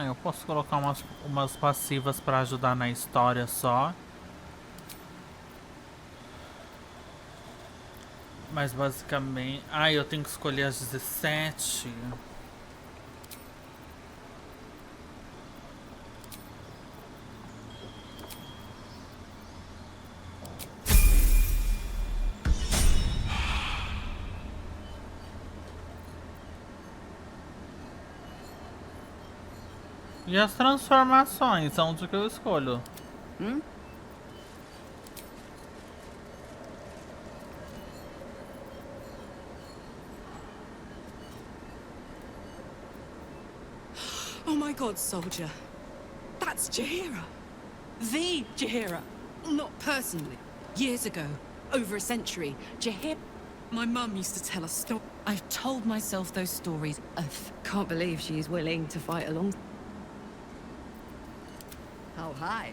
Eu posso colocar umas passivas pra ajudar na história só. Mas basicamente... eu tenho que escolher as 17. E as transformações, onde que eu escolho? Oh my god, soldier. That's Jaheira. The Jaheira. Not personally. Years ago, over a century, Jaheira... My mum used to tell us stories. I've told myself those stories. Can't believe she's willing to fight along. How high?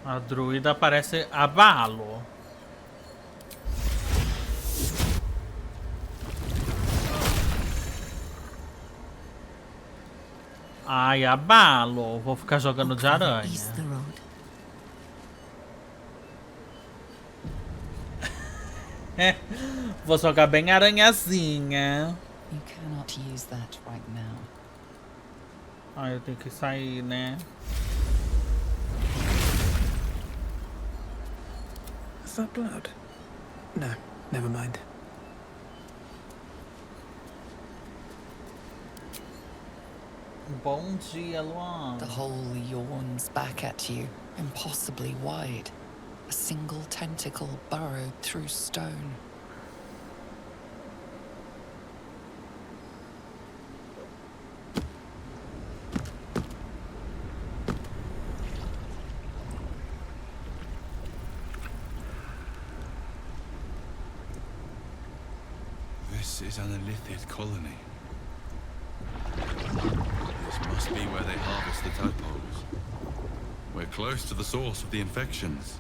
A druida parece abalo. Ai, abalo. Vou ficar jogando de aranha. Vou jogar bem aranhazinha. You cannot use that right now. Eu tenho que sair, né? Is that blood? No, never mind. Bom dia, Luan. The hole yawns back at you, impossibly wide. A single tentacle burrowed through stone. This is an Illithid colony. This must be where they harvest the tadpoles. We're close to the source of the infections.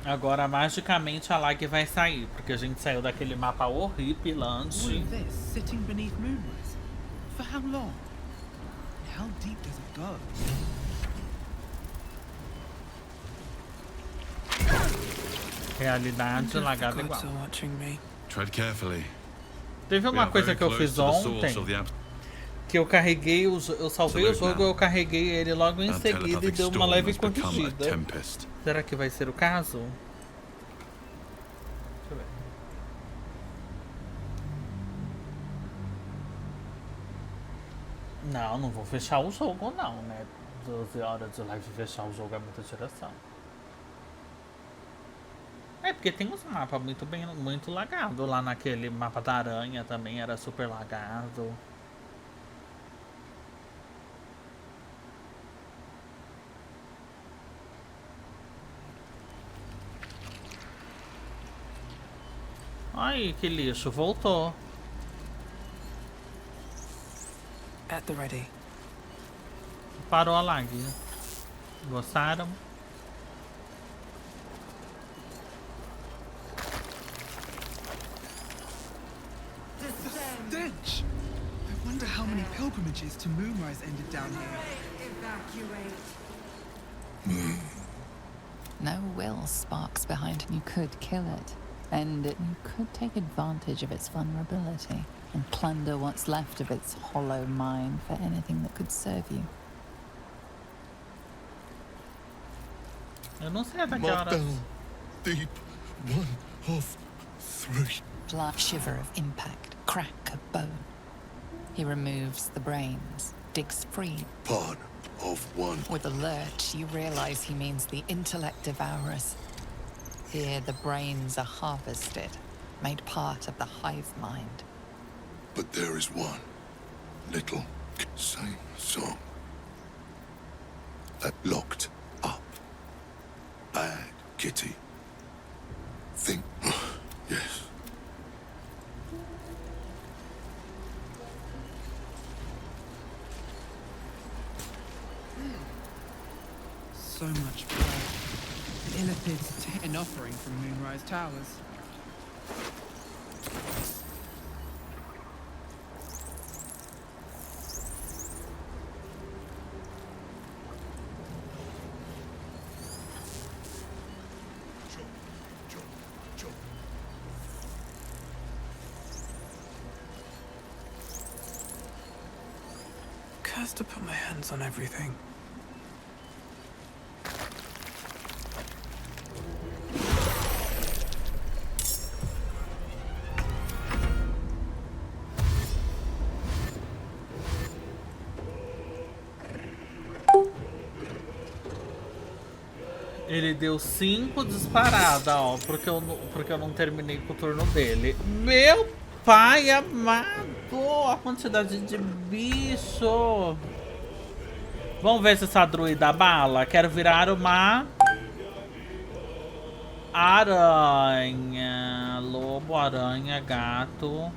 Agora, magicamente, a lag vai sair, porque a gente saiu daquele mapa horripilante. All of this sitting beneath Moonrise? For how long? How deep does it go? Realidade lagada igual. Tread carefully. Teve uma coisa que eu fiz ontem, que eu carreguei, eu salvei o jogo, eu carreguei ele logo em seguida e deu uma leve corrigida. Será que vai ser o caso? Deixa eu ver. Não vou fechar o jogo não, né? 12 horas de live fechar o jogo é muita geração. Porque tem uns mapas muito lagado. Lá naquele mapa da aranha também era super lagado. Ai, que lixo, voltou. At the ready. Parou a lag. Gostaram? Stench! I wonder how many pilgrimages to Moonrise ended down here. No will sparks behind it. You could kill it, and you could take advantage of its vulnerability and plunder what's left of its hollow mind for anything that could serve you. Eu não sei até que horas. Deep, one of three. Black shiver of impact, crack of bone. He removes the brains, digs free. Part of one. With a lurch, you realize he means the intellect devourers. Here, the brains are harvested, made part of the hive mind. But there is one little same song that locked up. Bad kitty. Think, yes. So much blood. The Illithids take an offering from Moonrise Towers. has to put my hands on everything. Ele deu 5 disparadas, ó, porque eu não terminei com o turno dele. Meu pai amado, a quantidade de bicho. Vamos ver se essa druida bala. Quero virar uma aranha. Lobo, aranha, gato.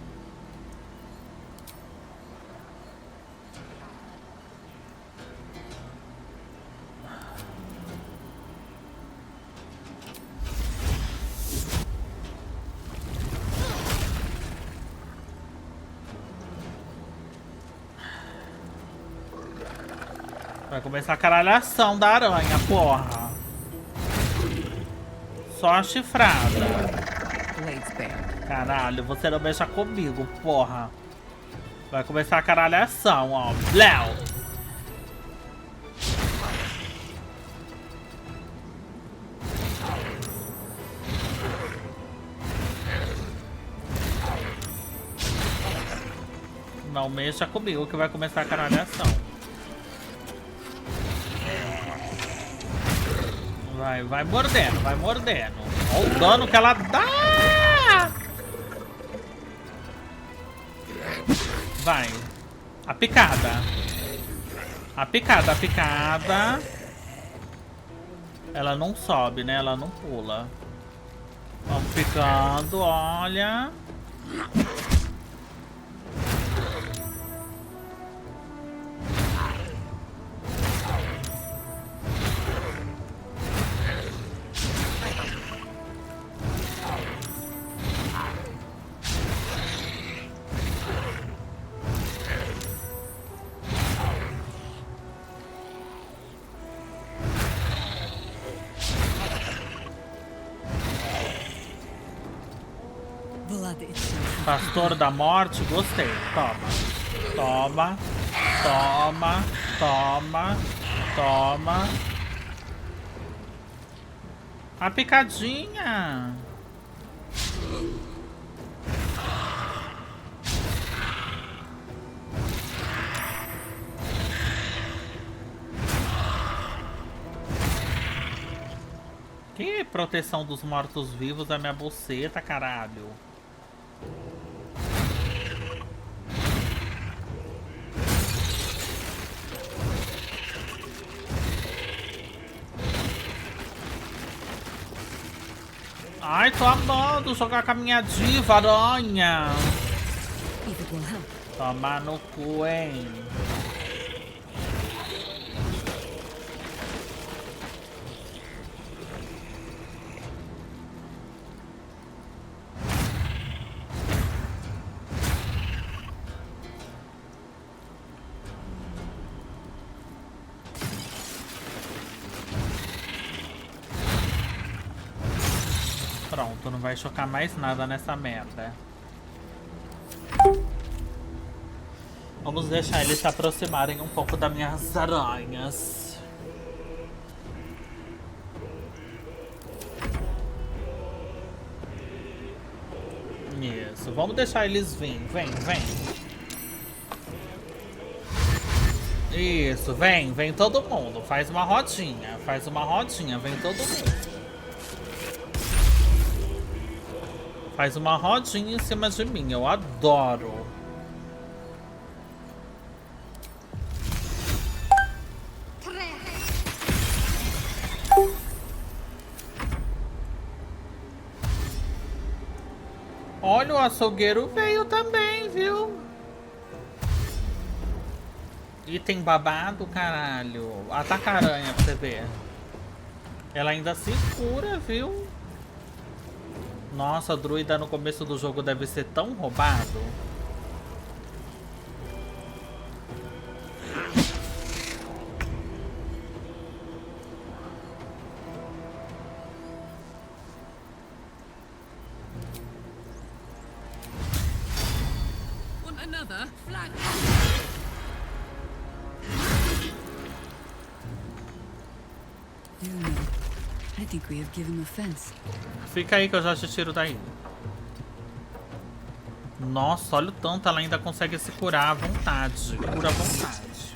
Vai começar a caralhação da aranha, porra. Só a chifrada. Caralho, você não mexa comigo, porra. Vai começar a caralhação, ó. Bléu. Não mexa comigo que vai começar a caralhação. Vai mordendo, vai mordendo. Olha o dano que ela dá! Vai. A picada. A picada, a picada. Ela não sobe, né? Ela não pula. Vamos picando, olha. Pastor da morte, gostei. Toma. Toma. Toma. Toma. Toma. A picadinha. Que proteção dos mortos-vivos da minha buceta, caralho. Ai, tô amando jogar com a minha diva, aranha. Toma no cu, hein. Pronto, não vai chocar mais nada nessa merda. Vamos deixar eles se aproximarem um pouco das minhas aranhas. Isso, vamos deixar eles virem. Vem, vem. Isso, vem todo mundo. Faz uma rodinha, vem todo mundo. Faz uma rodinha em cima de mim, eu adoro. Olha, o açougueiro veio também, viu? Item babado, caralho. Ataca a aranha pra você ver. Ela ainda se cura, viu? Nossa, a druida no começo do jogo deve ser tão roubado. do know. I think we have given offense. Fica aí que eu já te tiro daí. Nossa, olha o tanto, ela ainda consegue se curar à vontade. Cura à vontade.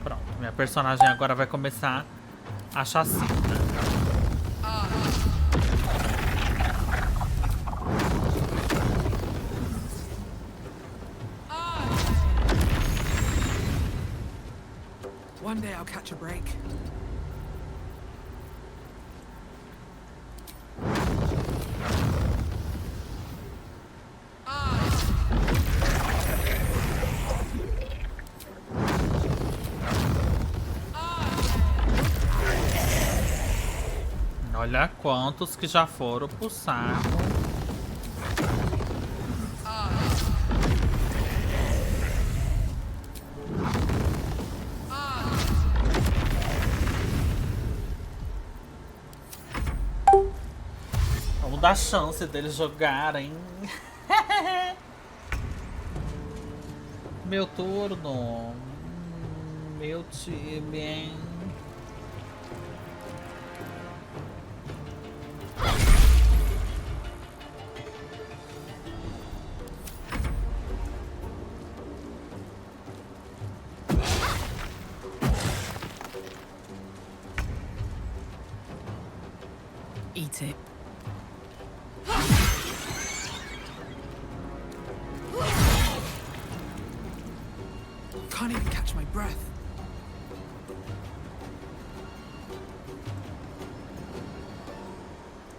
Pronto, minha personagem agora vai começar a chacina. One day I'll catch a break. Olha quantos que já foram pro saco. Vamos dar chance deles jogarem. Meu turno. Meu time, hein? Eat it. Can't even catch my breath.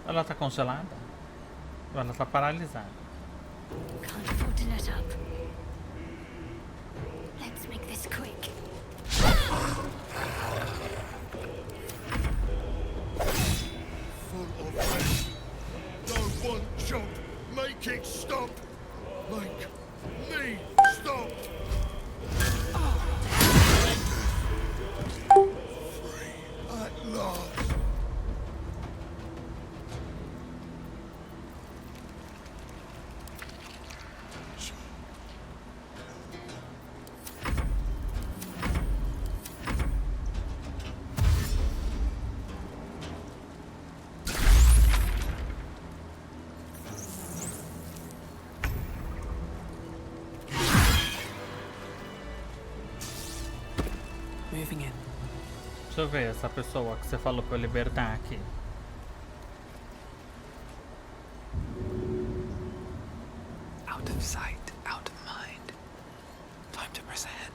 Ela tá congelada? Ou ela tá paralisada? Can't afford to let up. Let's make this quick. Full of faith. No one jump. Make it stop. Make me stop. Free at last. Moving in. Deixa eu ver essa pessoa que você falou pra eu libertar aqui. Out of sight, out of mind. Time to press ahead.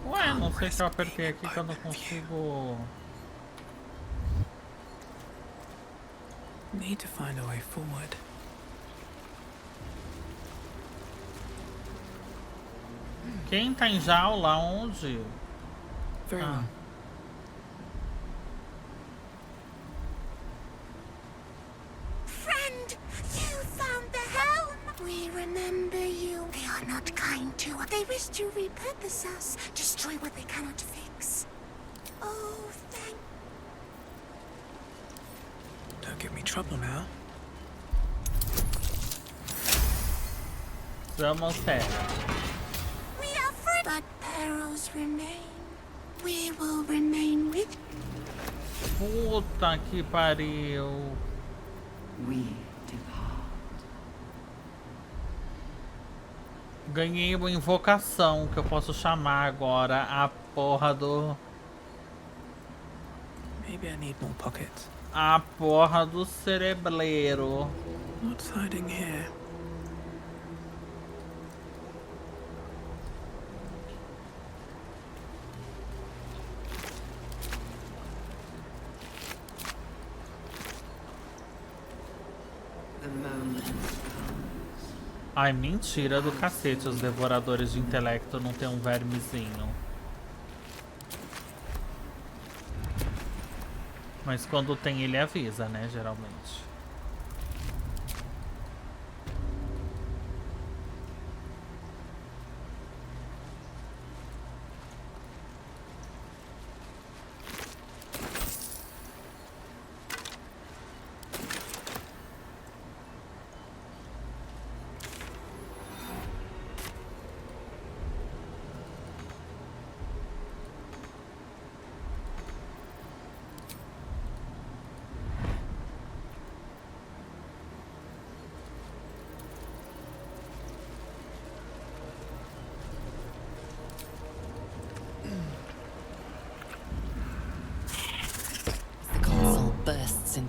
Ué, não sei se eu apertei aqui que eu não consigo. Need to find a way forward. Quem tá em jaula? Onde? Very Ah. well. Friend, you found the helm. We remember you. They are not kind to us. They wish to repurpose us, destroy what they cannot fix. Oh, thank. Don't give me trouble now. Vamos sério. We are free. But perils remain. We will remain with Puta que pariu. Ganhei uma invocação que eu posso chamar agora a porra do. Maybe I need more pockets. A porra do cerebleiro. What's hiding here? Ai, mentira do cacete, os devoradores de intelecto não tem um vermezinho. Mas quando tem ele avisa, né, geralmente.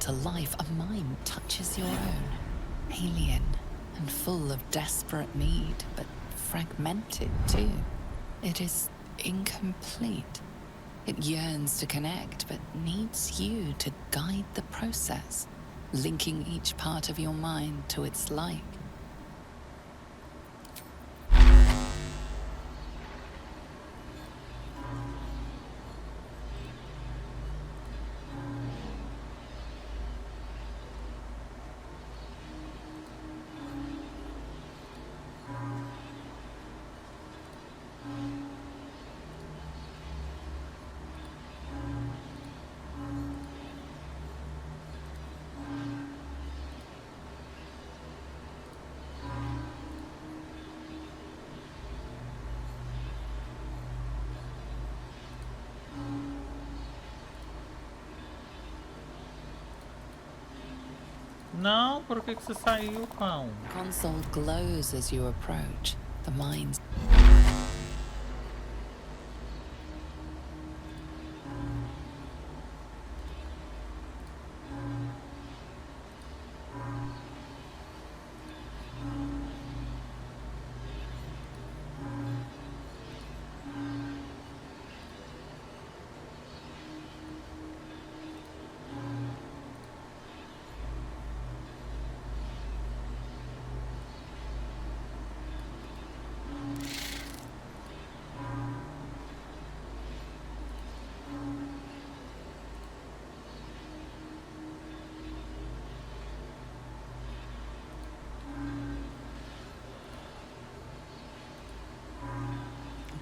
to life, a mind touches your own. Alien and full of desperate need, but fragmented too. It is incomplete. It yearns to connect, but needs you to guide the process, linking each part of your mind to its like. Não, por que você saiu, cão? Console glows as you approach. The mind's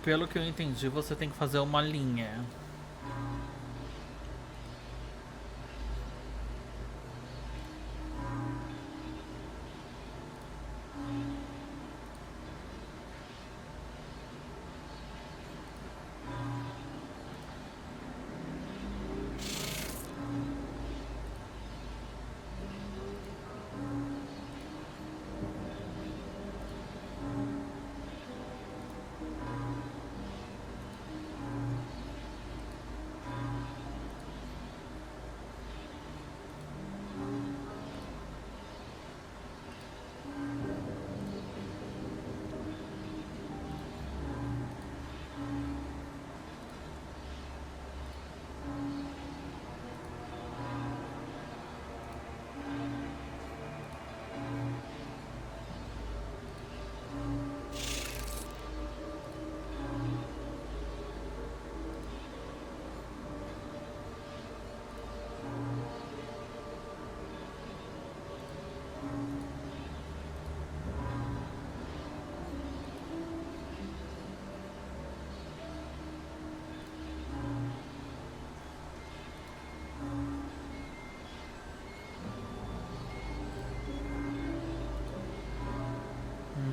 Pelo que eu entendi, você tem que fazer uma linha.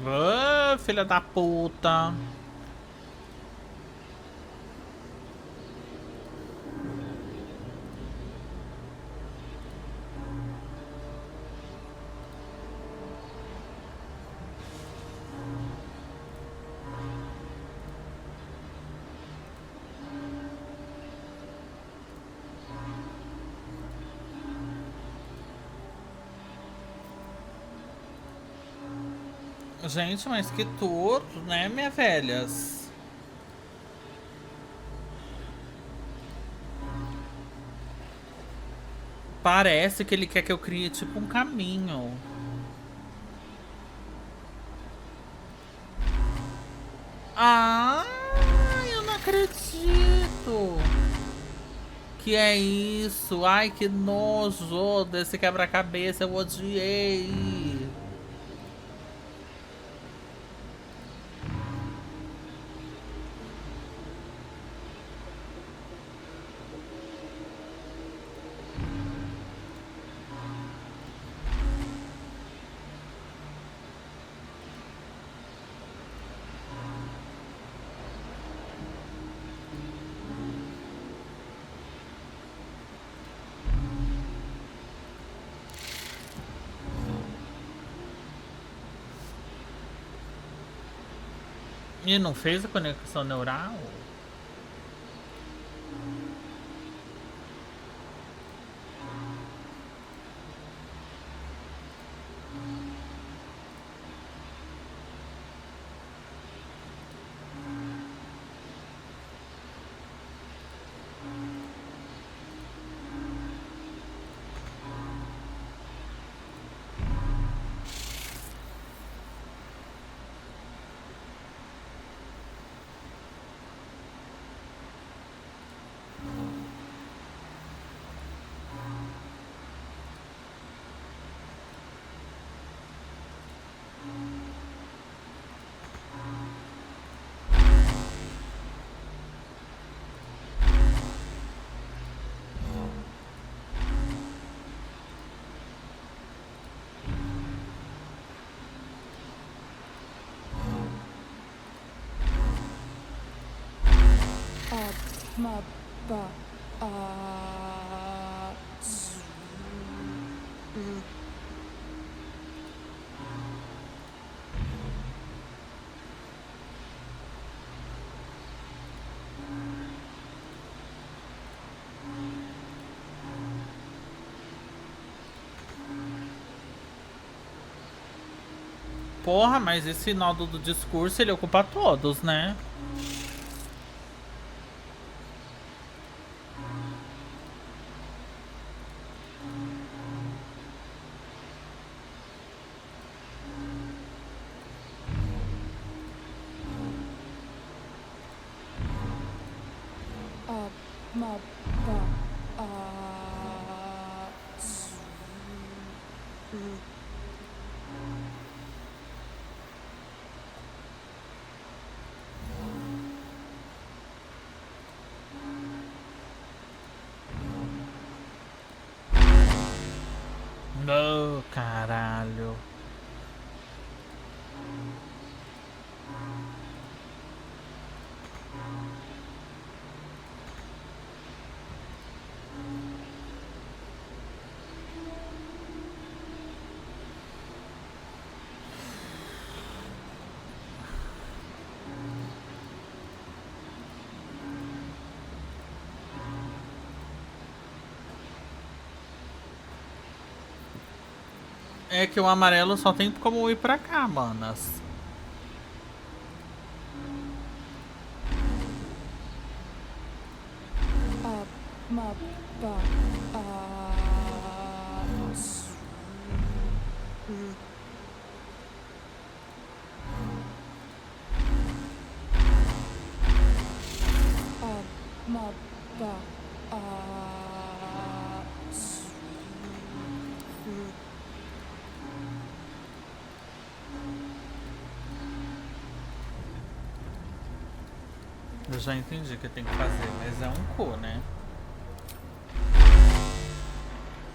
Ô, filha da puta. Gente, mas que tour, né, minha velhas? Parece que ele quer que eu crie tipo um caminho. Ah, eu não acredito. Que é isso? Ai, que nojo desse quebra-cabeça, eu odiei. E não fez a conexão neural? Porra, mas esse nódo do discurso ele ocupa todos, né? Não, caralho. É que o amarelo só tem como ir pra cá, manas. Eu já entendi o que tem que fazer, mas é um cu, né?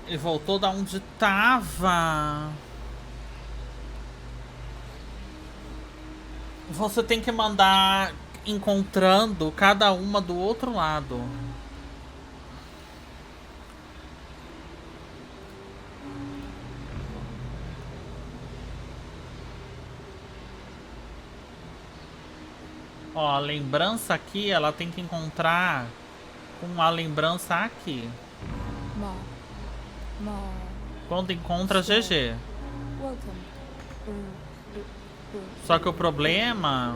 E voltou da onde tava. Você tem que mandar encontrando cada uma do outro lado. Ó, a lembrança aqui, ela tem que encontrar com a lembrança aqui. Quando encontra, GG. Só que o problema...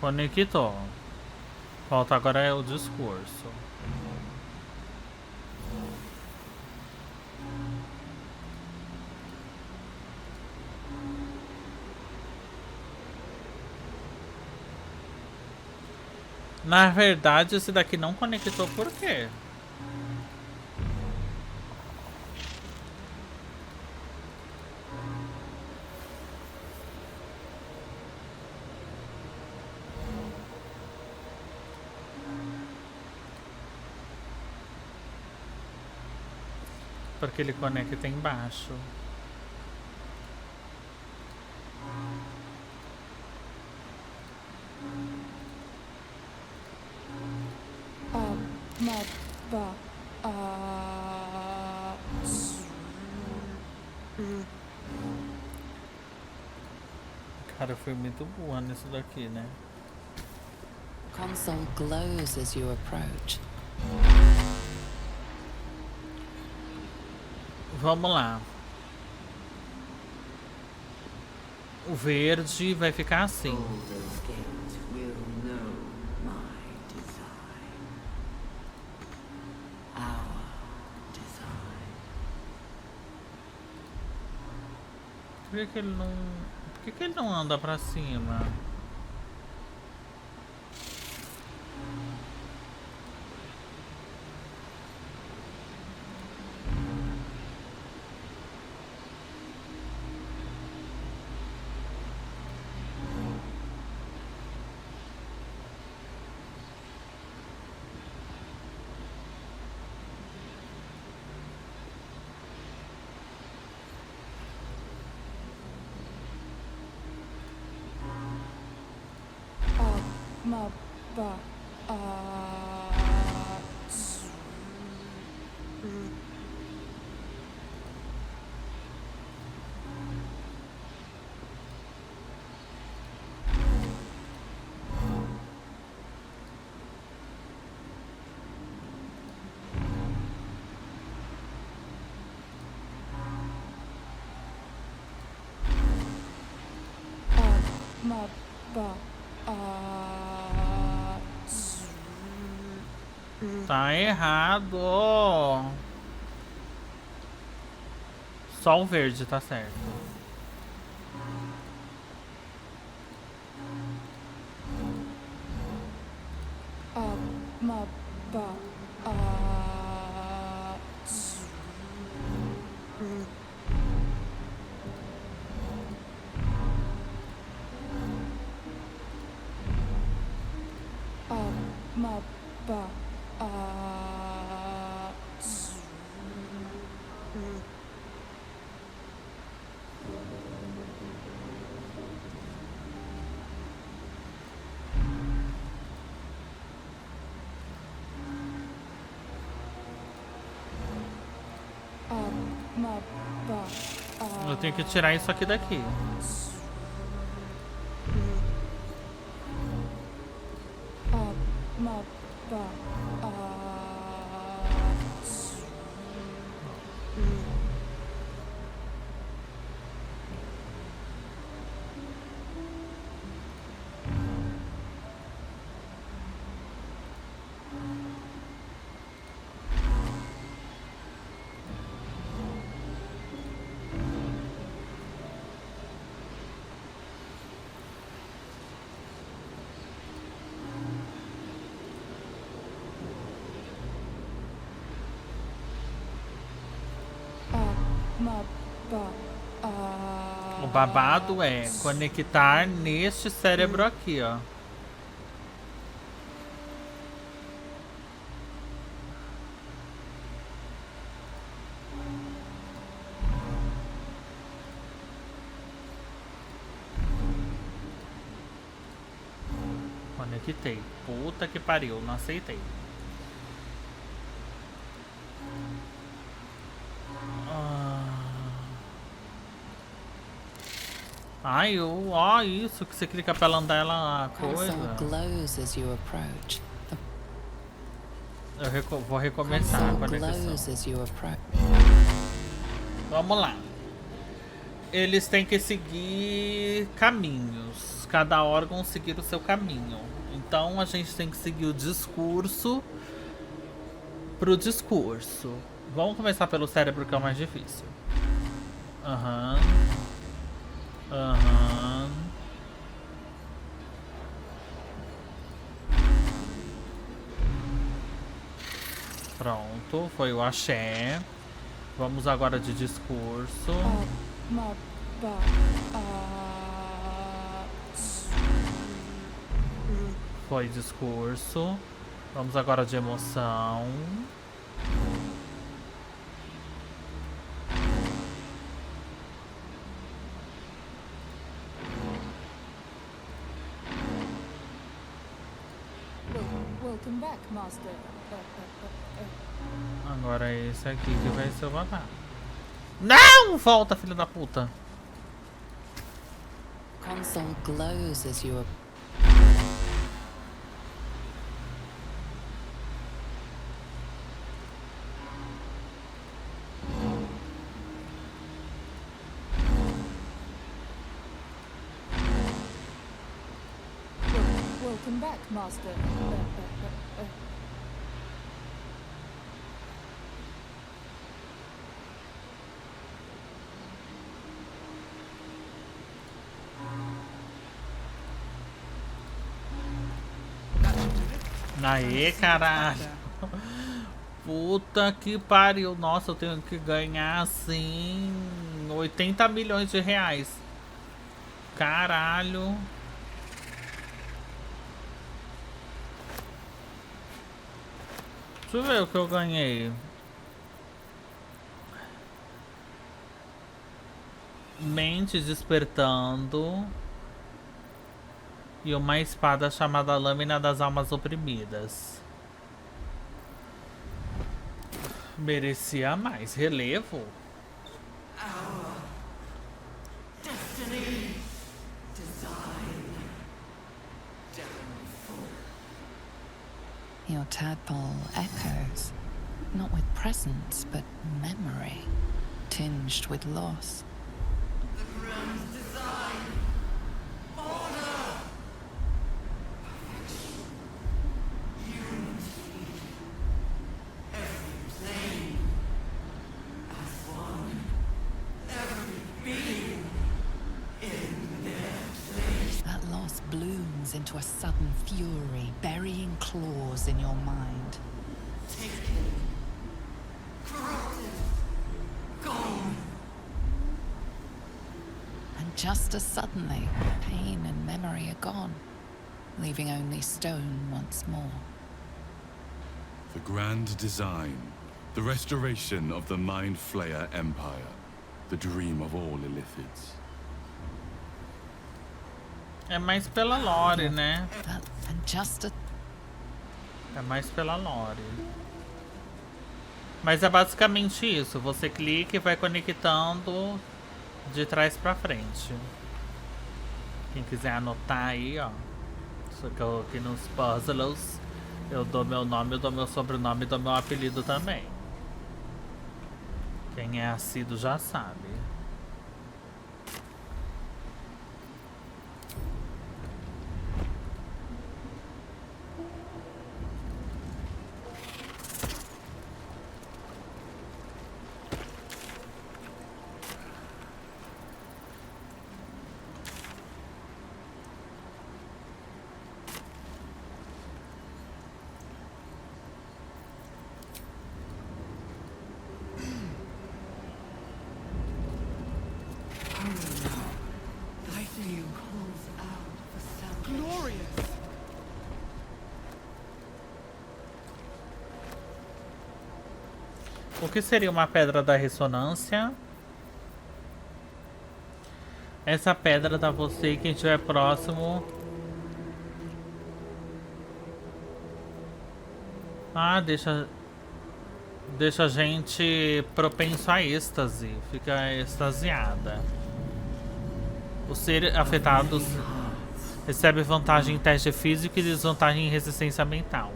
Conectou. Falta agora é o discurso. Na verdade, esse daqui não conectou por quê? Porque ele conecta embaixo. Cara, eu fui muito boa nisso daqui, né? Console glows as you approach. Vamos lá. O verde vai ficar assim. Baldur's Gate will know my design. Our design. Por que ele não... Por que ele não anda pra cima? Tá errado. Só o verde tá certo. Eu tenho que tirar isso aqui daqui. O babado é conectar neste cérebro aqui, ó. Conectei. Puta que pariu, não aceitei. Ai, ó, isso que você clica pra ela andar, ela coisa. Glows as you approach. Eu vou recomeçar a conexão. Vamos lá. Eles têm que seguir caminhos. Cada órgão seguir o seu caminho. Então a gente tem que seguir o discurso pro discurso. Vamos começar pelo cérebro, que é o mais difícil. Aham. Aham. Pronto, foi o axé. Vamos agora de discurso. Foi discurso. Vamos agora de emoção. Welcome back, Master. Agora é esse aqui que vai ser o babado. Não! Volta, filho da puta. Console glows as you Welcome back, Master. Aê, caralho. Puta que pariu. Nossa, eu tenho que ganhar assim 80 milhões de reais. Caralho. Deixa eu ver o que eu ganhei. Mente despertando. E uma espada chamada Lâmina das Almas Oprimidas. Merecia mais. Relevo? Your tadpole echoes, not with presence, but memory, tinged with loss. Into a sudden fury, burying claws in your mind. Taken. Corrupted. Gone. And just as suddenly, pain and memory are gone, leaving only stone once more. The grand design. The restoration of the Mind Flayer Empire. The dream of all Illithids. É mais pela lore, né? É mais pela lore. Mas é basicamente isso. Você clica e vai conectando de trás pra frente. Quem quiser anotar aí, ó. Só que eu aqui nos puzzles eu dou meu nome, eu dou meu sobrenome e dou meu apelido também. Quem é assíduo já sabe. O que seria uma pedra da ressonância? Essa pedra dá você e quem estiver próximo. Ah, deixa a gente propenso a êxtase. Fica extasiada. Os seres afetados recebem vantagem em teste físico e desvantagem em resistência mental.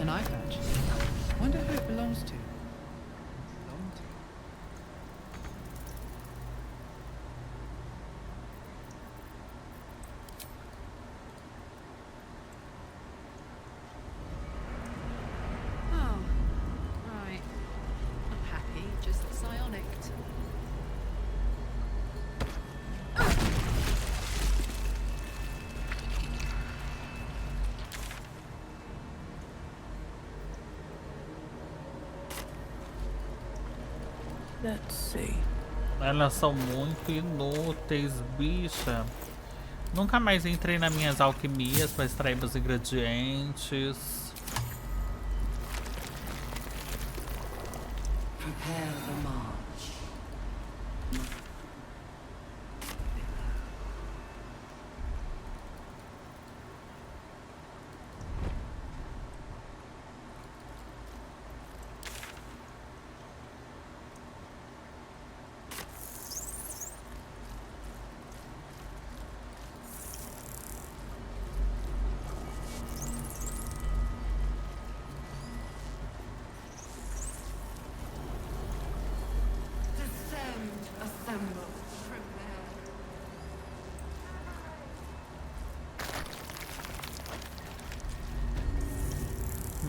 An eye patch. Wonder who it belongs to. Oh, right. Not happy, just psionic. Let's see. Elas são muito inúteis, bicha. Nunca mais entrei nas minhas alquimias para extrair meus ingredientes. Prepare the march.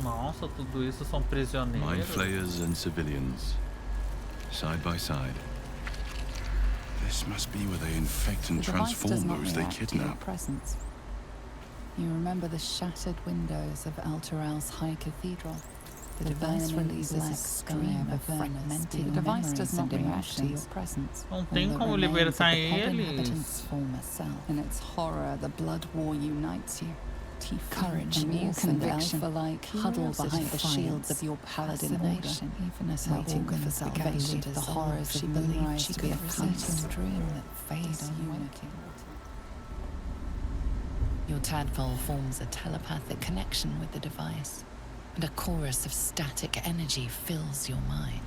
Nossa, tudo isso são prisioneiros. Mind Flayers and civilians. side by side. This must be where they infect and The device does transform not those they react to your kidnap. presence. You remember the shattered windows of Elturel's high cathedral. The device releases a stream of fragmented The device does not react to your presence. Não tem como libertar eles. Inhabitants form a cell. In its horror, the blood war unites you. Courage and new conviction alike huddle behind the shields of your paladin order. Even as her organs began to the horrors she believed to be a fleeting dream that fades unity. Your tadpole forms a telepathic connection with the device, and a chorus of static energy fills your mind.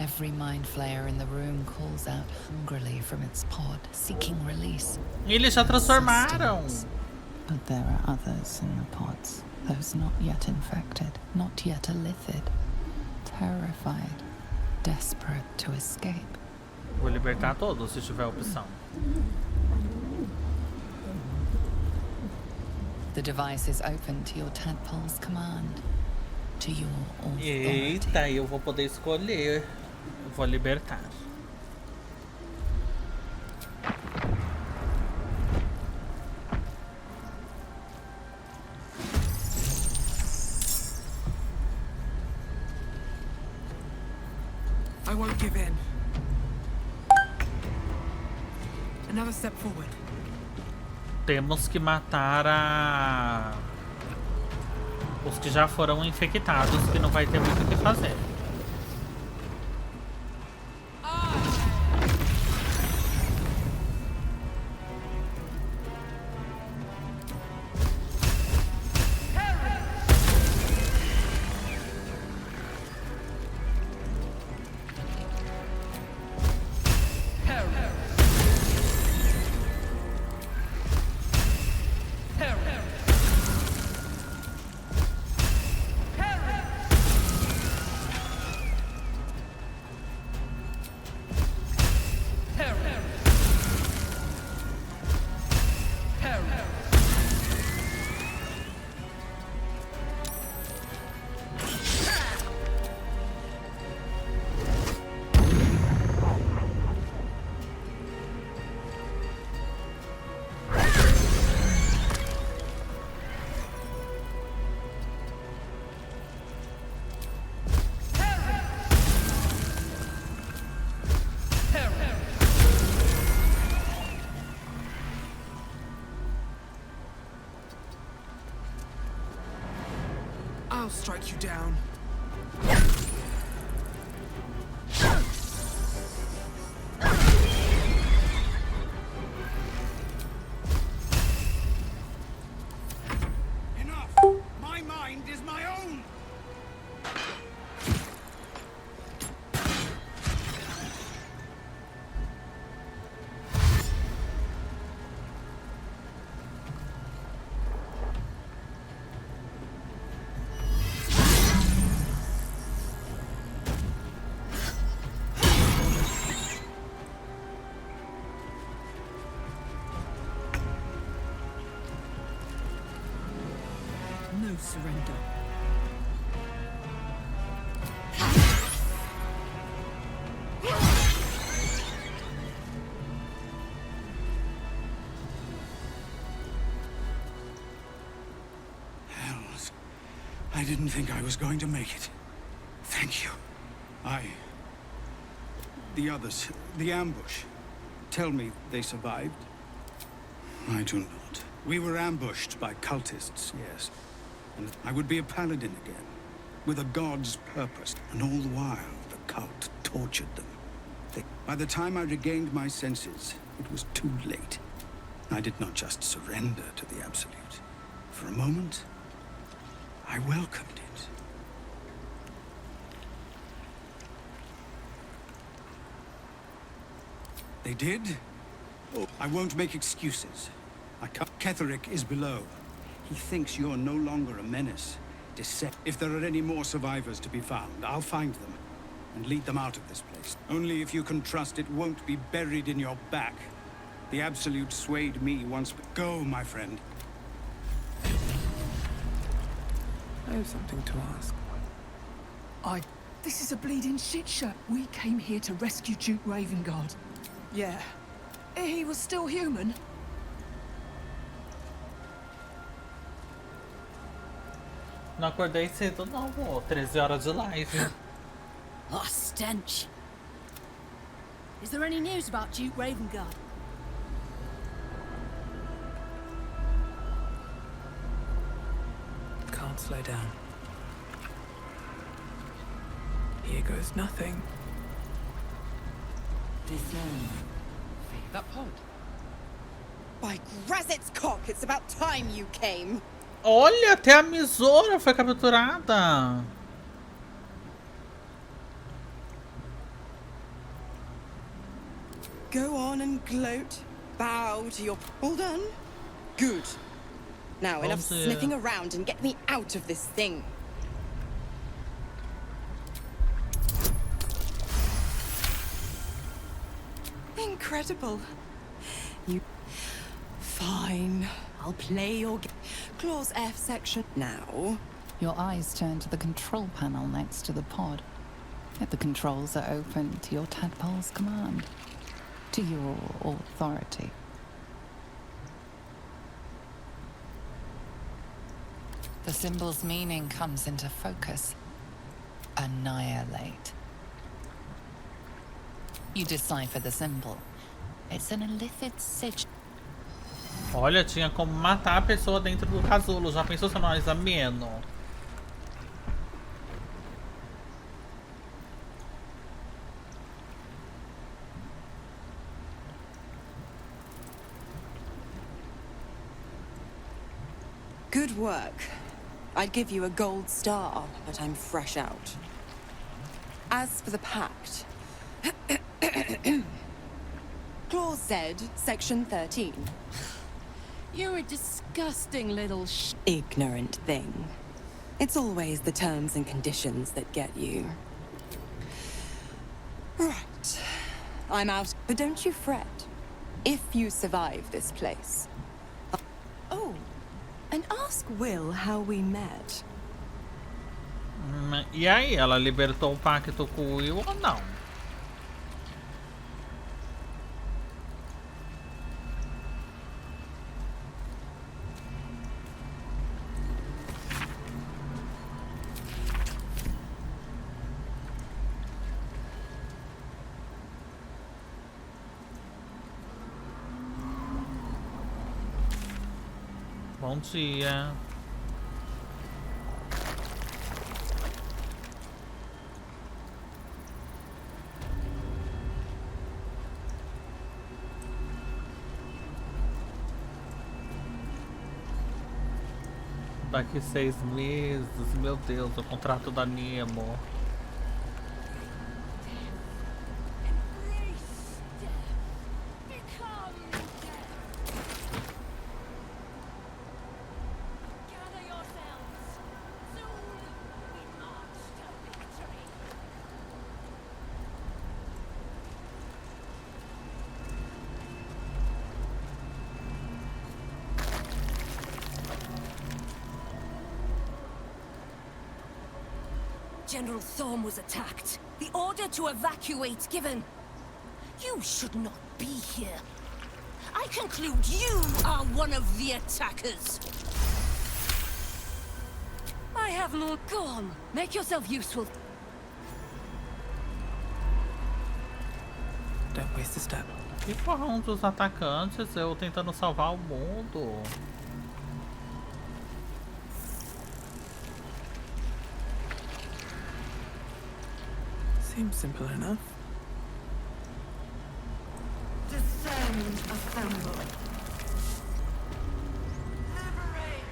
Every mind flayer in the room calls out hungrily from its pod, seeking release. Eles já transformaram. But there are others in the pods, those not yet infected, not yet elithid, terrified, desperate to escape. Vou libertar todos se tiver opção. The device is open to your tadpole's command, to your authority. Eita, eu vou poder escolher. Eu vou libertar. I won't give in. Another step forward. Temos que matar os que já foram infectados, que não vai ter muito o que fazer. I'll strike you down. Enough! My mind is my own! No surrender. Hells. I didn't think I was going to make it. Thank you. The others, the ambush. Tell me they survived? I do not. We were ambushed by cultists, yes. And I would be a paladin again, with a god's purpose. And all the while, the cult tortured them. By the time I regained my senses, it was too late. I did not just surrender to the Absolute. For a moment, I welcomed it. They did? Oh, I won't make excuses. Ketherick is below. He thinks you're no longer a menace. If there are any more survivors to be found, I'll find them and lead them out of this place. Only if you can trust it won't be buried in your back. The Absolute swayed me once. Go, my friend. I have something to ask. This is a bleeding shit show. We came here to rescue Duke Ravengard. Yeah. He was still human. Não acordei cedo não, pô. 13 horas de live. Oh, stench. Is there any news about Duke Ravengard? Can't slow down. Here goes nothing. Discern. That pod. By Grazit's cock, it's about time you came. Olha, até a Misora foi capturada. Go on and gloat. Bow to your... All done? Good. Now, enough dear. sniffing around and get me out of this thing. Incredible. You... Fine. I'll play your... Clause F section now. Your eyes turn to the control panel next to the pod. The controls are open to your tadpole's command. To your authority. The symbol's meaning comes into focus. Annihilate. You decipher the symbol. It's an illithid sigil. Olha, tinha como matar a pessoa dentro do casulo. Já pensou se eu não examino? Good work. I'd give you a gold star, but I'm fresh out. As for the pact... Clause Z, section 13. You're a disgusting little Ignorant thing. It's always the terms and conditions that get you. Right. I'm out, but don't you fret. If you survive this place... Oh, and ask Will how we met. E aí, ela libertou o pacto com o Will ou não? Bom dia. Daqui 6 meses, meu Deus, o contrato da Nemo. General Thorm was attacked. The order to evacuate given. You should not be here. I conclude you are one of the attackers. I have no... Go on, make yourself useful. Don't waste a step. Que porra, um dos atacantes, eu tentando salvar o mundo. Seems simple enough. Descend, assemble. Liberate.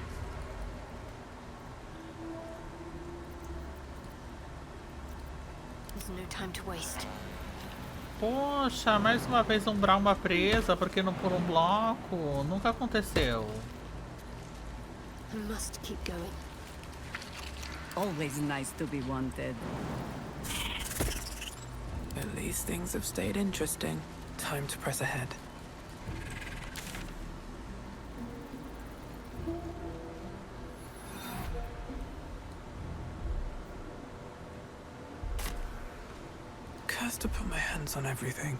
There's no time to waste. Poxa, mais uma vez uma presa, porque não por um bloco. Nunca aconteceu. I must keep going. Always nice to be wanted. At least things have stayed interesting. Time to press ahead. has to put my hands on everything.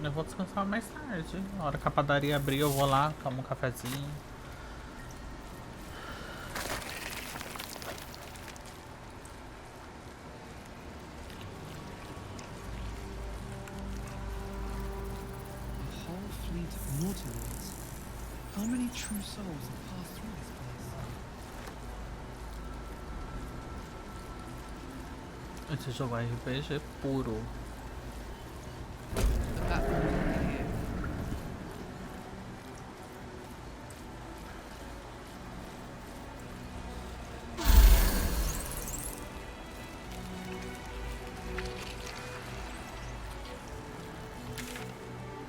Eu vou descansar mais tarde. Na hora que a padaria abrir, eu vou lá, tomo um cafezinho. How many true souls have passed through this place? Esse jogo é RPG puro.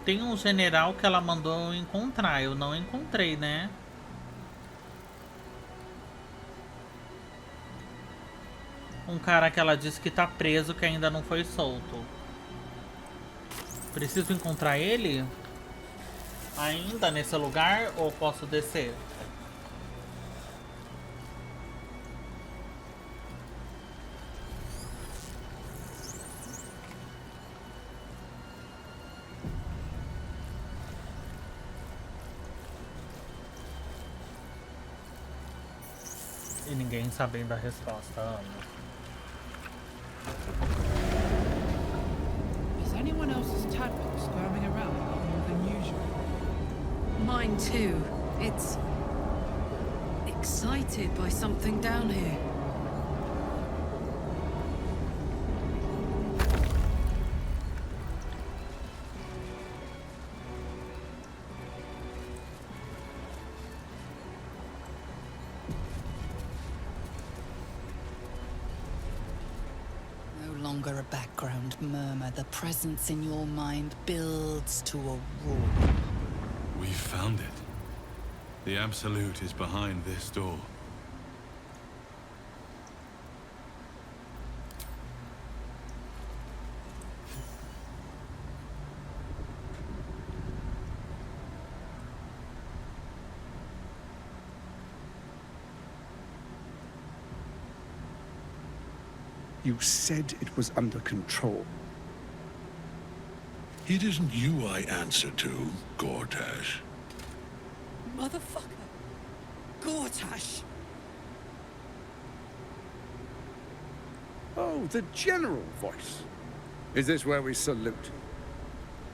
Tem um general que ela mandou eu encontrar, eu não encontrei, né? Um cara que ela disse que tá preso, que ainda não foi solto. Preciso encontrar ele? Ainda nesse lugar ou posso descer? E ninguém sabendo a resposta, amo. Is anyone else's tadpole squirming around more than usual? Mine too. It's excited by something down here. A background murmur, the presence in your mind builds to a roar. We found it. The Absolute is behind this door. You said it was under control. It isn't you I answer to, Gortash. Motherfucker. Gortash. Oh, the general voice. Is this where we salute?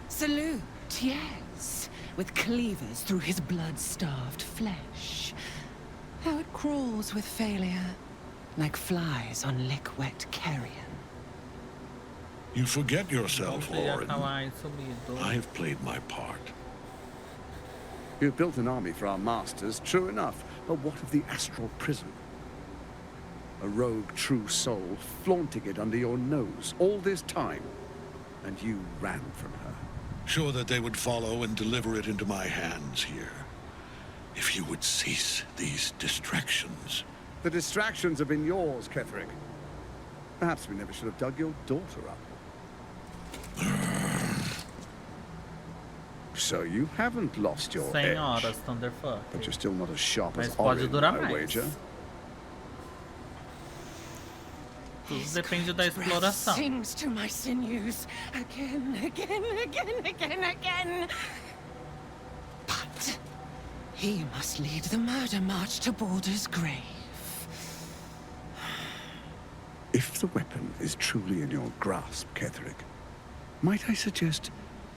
Salute, yes. With cleavers through his blood-starved flesh. How it crawls with failure. Like flies on lick-wet carrion. You forget yourself, Orin. I I have played my part. You've built an army for our masters, true enough. But what of the astral prison? A rogue true soul flaunting it under your nose all this time. And you ran from her. Sure that they would follow and deliver it into my hands here. If you would cease these distractions. The distractions have been yours, Ketherick. Perhaps we never should have dug your daughter up. So you haven't lost your edge. But you're still not as sharp as Orin, I wager. Tudo depende da exploração. Sings to my sinews again. But he must lead the murder march to Baldur's grave. If the weapon is truly in your grasp, Ketherick, might I suggest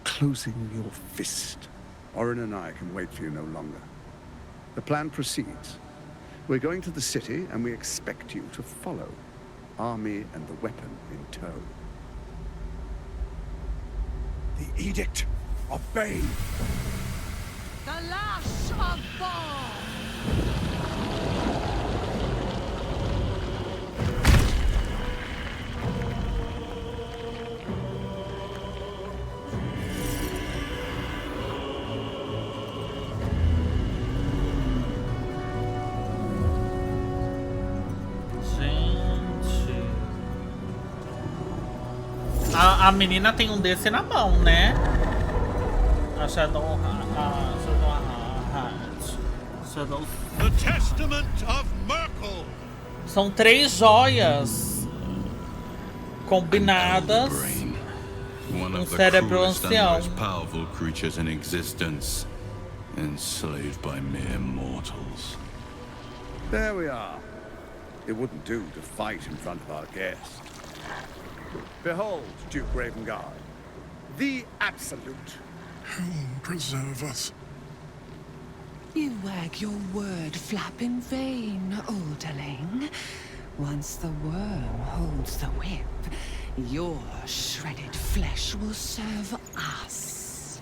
closing your fist? Orin and I can wait for you no longer. The plan proceeds. We're going to the city, and we expect you to follow. Army and the weapon in tow. The Edict of Bane. The Lash of Ball. A menina tem um desse na mão, né? A Shadow The Testament of Merkel. São 3 joias. combinadas, One of the cérebro cruelest and ancião. most powerful creatures in existence, enslaved by mere mortals. There we are. It wouldn't do to fight in front of our guest. Behold, Duke Ravengard, the Absolute. Helm preserve us. You wag your word flap in vain, olderling. Once the worm holds the whip, your shredded flesh will serve us.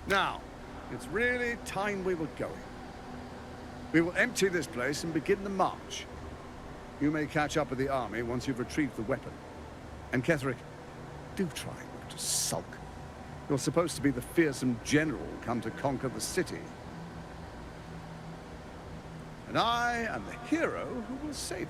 Now, it's really time we were going. We will empty this place and begin the march. You may catch up with the army once you've retrieved the weapon. And Ketherick, do try not to sulk. You're supposed to be the fearsome general come to conquer the city. And I am the hero who will save it.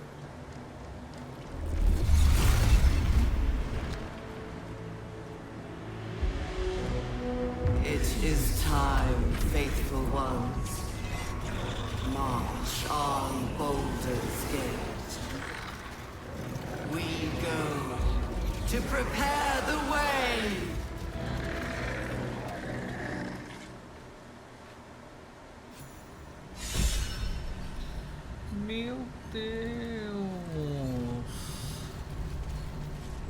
It is time, faithful ones. March on Baldur's Gate. We go to prepare the way. Meu Deus.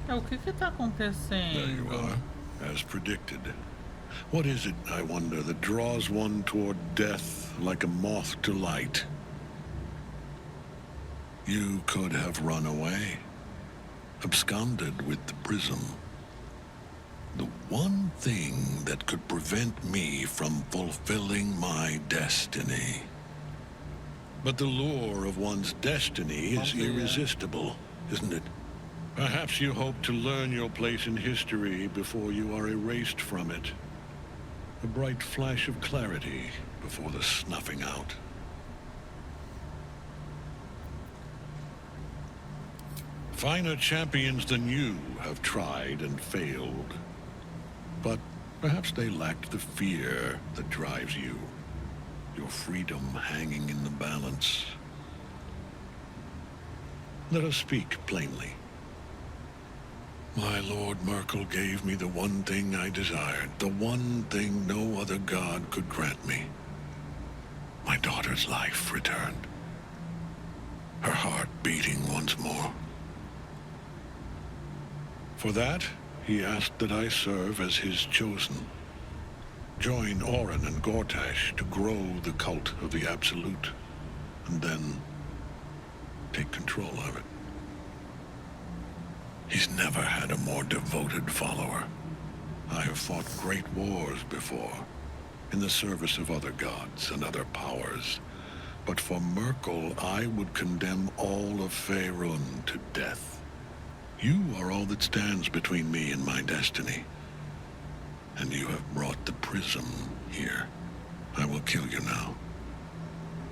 O que tá acontecendo? There you are, as predicted. What is it, I wonder, that draws one toward death like a moth to light? You could have run away, absconded with the prism. The one thing that could prevent me from fulfilling my destiny. But the lure of one's destiny is irresistible, isn't it? Perhaps you hope to learn your place in history before you are erased from it. A bright flash of clarity before the snuffing out. Finer champions than you have tried and failed. But perhaps they lacked the fear that drives you. Your freedom hanging in the balance. Let us speak plainly. My Lord Merkel gave me the one thing I desired, the one thing no other god could grant me. My daughter's life returned. Her heart beating once more. For that, he asked that I serve as his chosen. Join Orin and Gortash to grow the cult of the Absolute, and then take control of it. He's never had a more devoted follower. I have fought great wars before, in the service of other gods and other powers. But for Merkel, I would condemn all of Faerun to death. You are all that stands between me and my destiny. And you have brought the prism here. I will kill you now.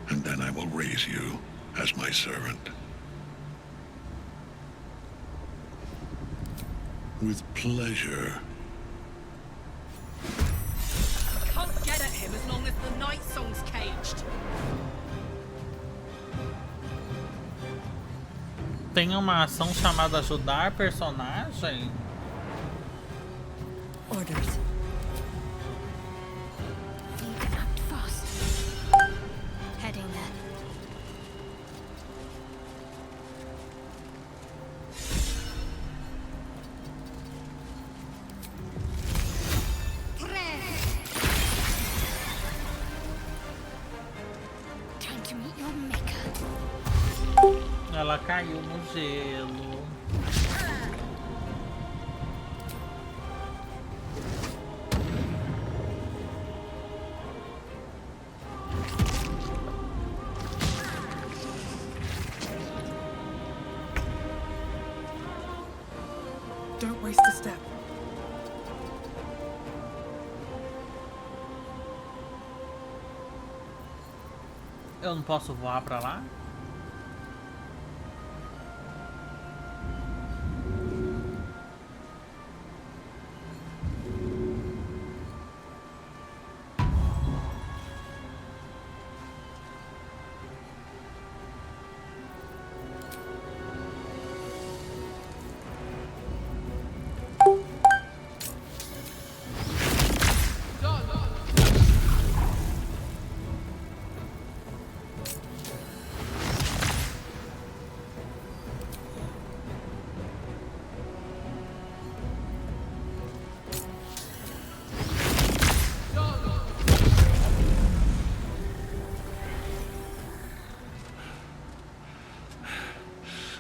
And then I will raise you as my servant. With pleasure. I can't get at him as long as the night song's caged. Tem uma ação chamada ajudar personagem? Orders. You can act fast. Heading there. Time to meet your maker. Ela caiu no gelo. Don't waste a step. Eu não posso voar pra lá?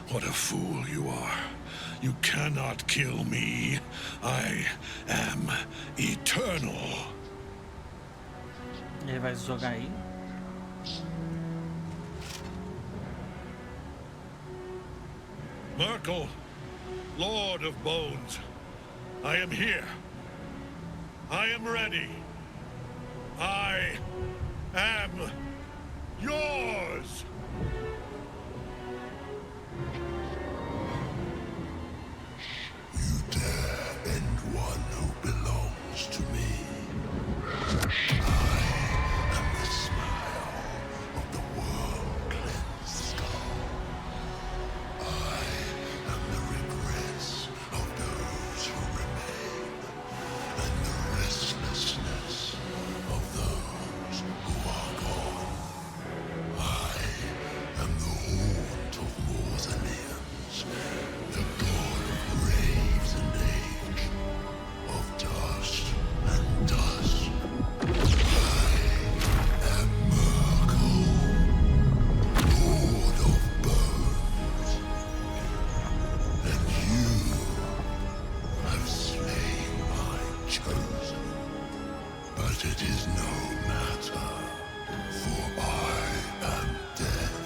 What a fool you are. You cannot kill me. I am eternal. Ele vai se jogar aí. Merkel, Lord of Bones, I am here. I am ready. I am yours. You dare end one who belongs to me. I am the smile of the world-cleansed skull. I am the regrets of those who remain, and the restlessness of those who are gone. I am the haunt of mausoleums, the god of graves and age, of dust and dust. I am Merkel, Lord of Bones, and you have slain my chosen. But it is no matter, for I am death,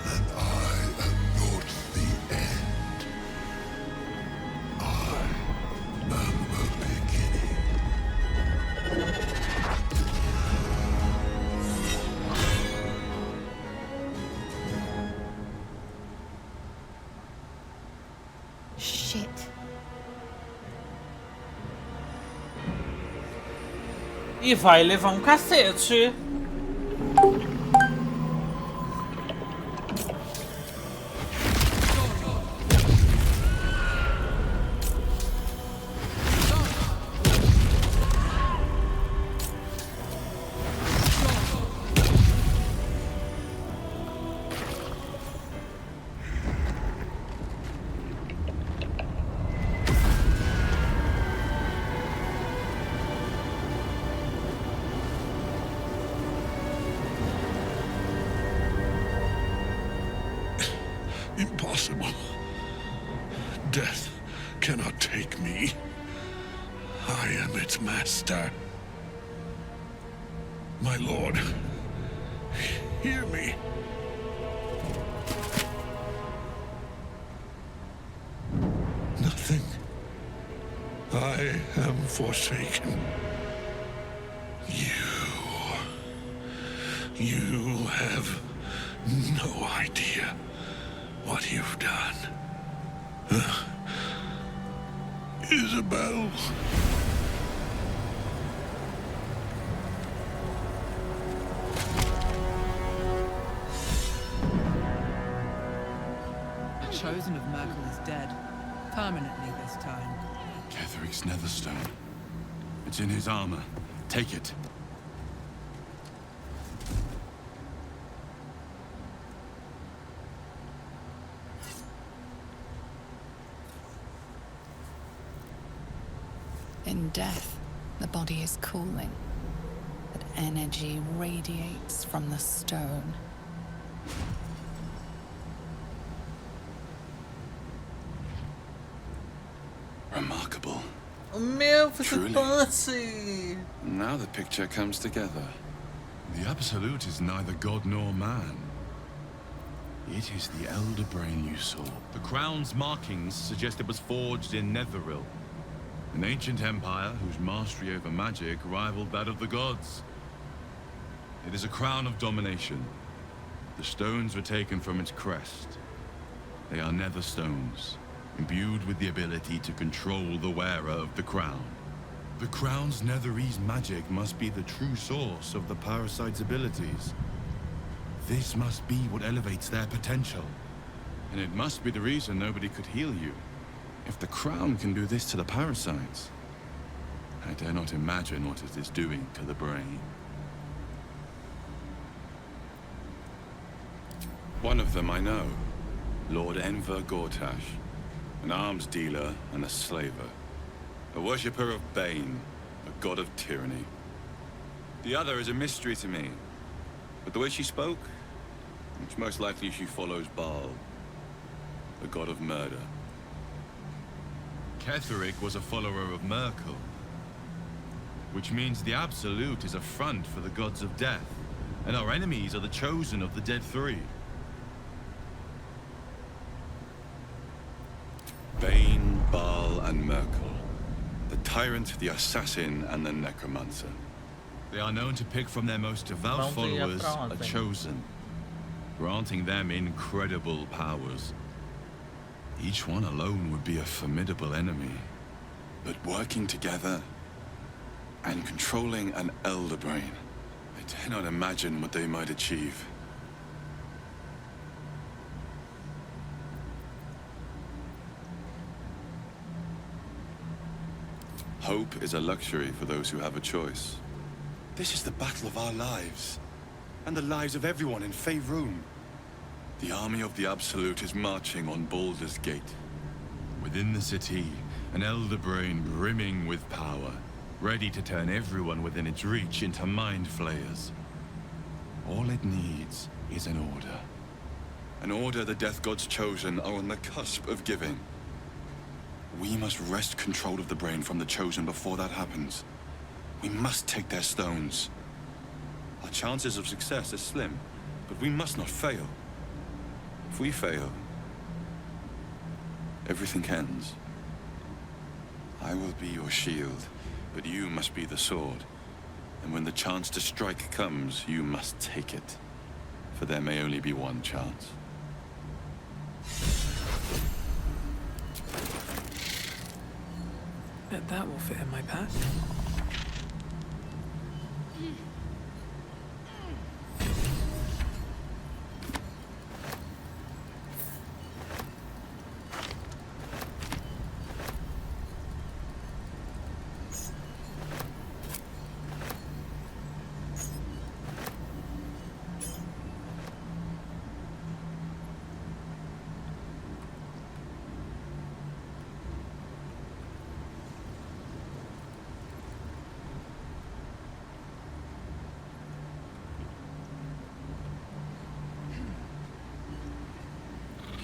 and I am not the end. I am the beginning. Shit. E vai levar um cacete. Impossible. Death cannot take me. I am its master. My lord, hear me. Nothing. I am forsaken. You have no idea what you've done. Isabel. The chosen of Merkel is dead. Permanently this time. Ketheric's Netherstone. It's in his armor. Take it. In death, the body is cooling, but energy radiates from the stone. Remarkable. Meu, foi Truly. fancy. Now the picture comes together. The Absolute is neither god nor man. It is the elder brain you saw. The crown's markings suggest it was forged in Netheril, an ancient empire whose mastery over magic rivaled that of the gods. It is a crown of domination. The stones were taken from its crest. They are nether stones, imbued with the ability to control the wearer of the crown. The crown's netherese magic must be the true source of the parasite's abilities. This must be what elevates their potential. And it must be the reason nobody could heal you. If the crown can do this to the parasites, I dare not imagine what it is doing to the brain. One of them I know, Lord Enver Gortash, an arms dealer and a slaver, a worshipper of Bane, a god of tyranny. The other is a mystery to me, but the way she spoke, Which most likely she follows Baal, the god of murder. Ketheric was a follower of Merkel, which means the Absolute is a front for the gods of death, and our enemies are the chosen of the Dead Three. Bane, Baal, and Merkel. The tyrant, the assassin, and the necromancer. They are known to pick from their most devout followers a chosen, granting them incredible powers. Each one alone would be a formidable enemy. But working together and controlling an elder brain, I dare not imagine what they might achieve. Hope is a luxury for those who have a choice. This is the battle of our lives, and the lives of everyone in Faerun. The army of the Absolute is marching on Baldur's Gate. Within the city, an elder brain brimming with power, ready to turn everyone within its reach into mind flayers. All it needs is an order. An order the Death God's chosen are on the cusp of giving. We must wrest control of the brain from the chosen before that happens. We must take their stones. Our chances of success are slim, but we must not fail. If we fail, everything ends. I will be your shield, but you must be the sword. And when the chance to strike comes, you must take it. For there may only be one chance. Bet that will fit in my pack.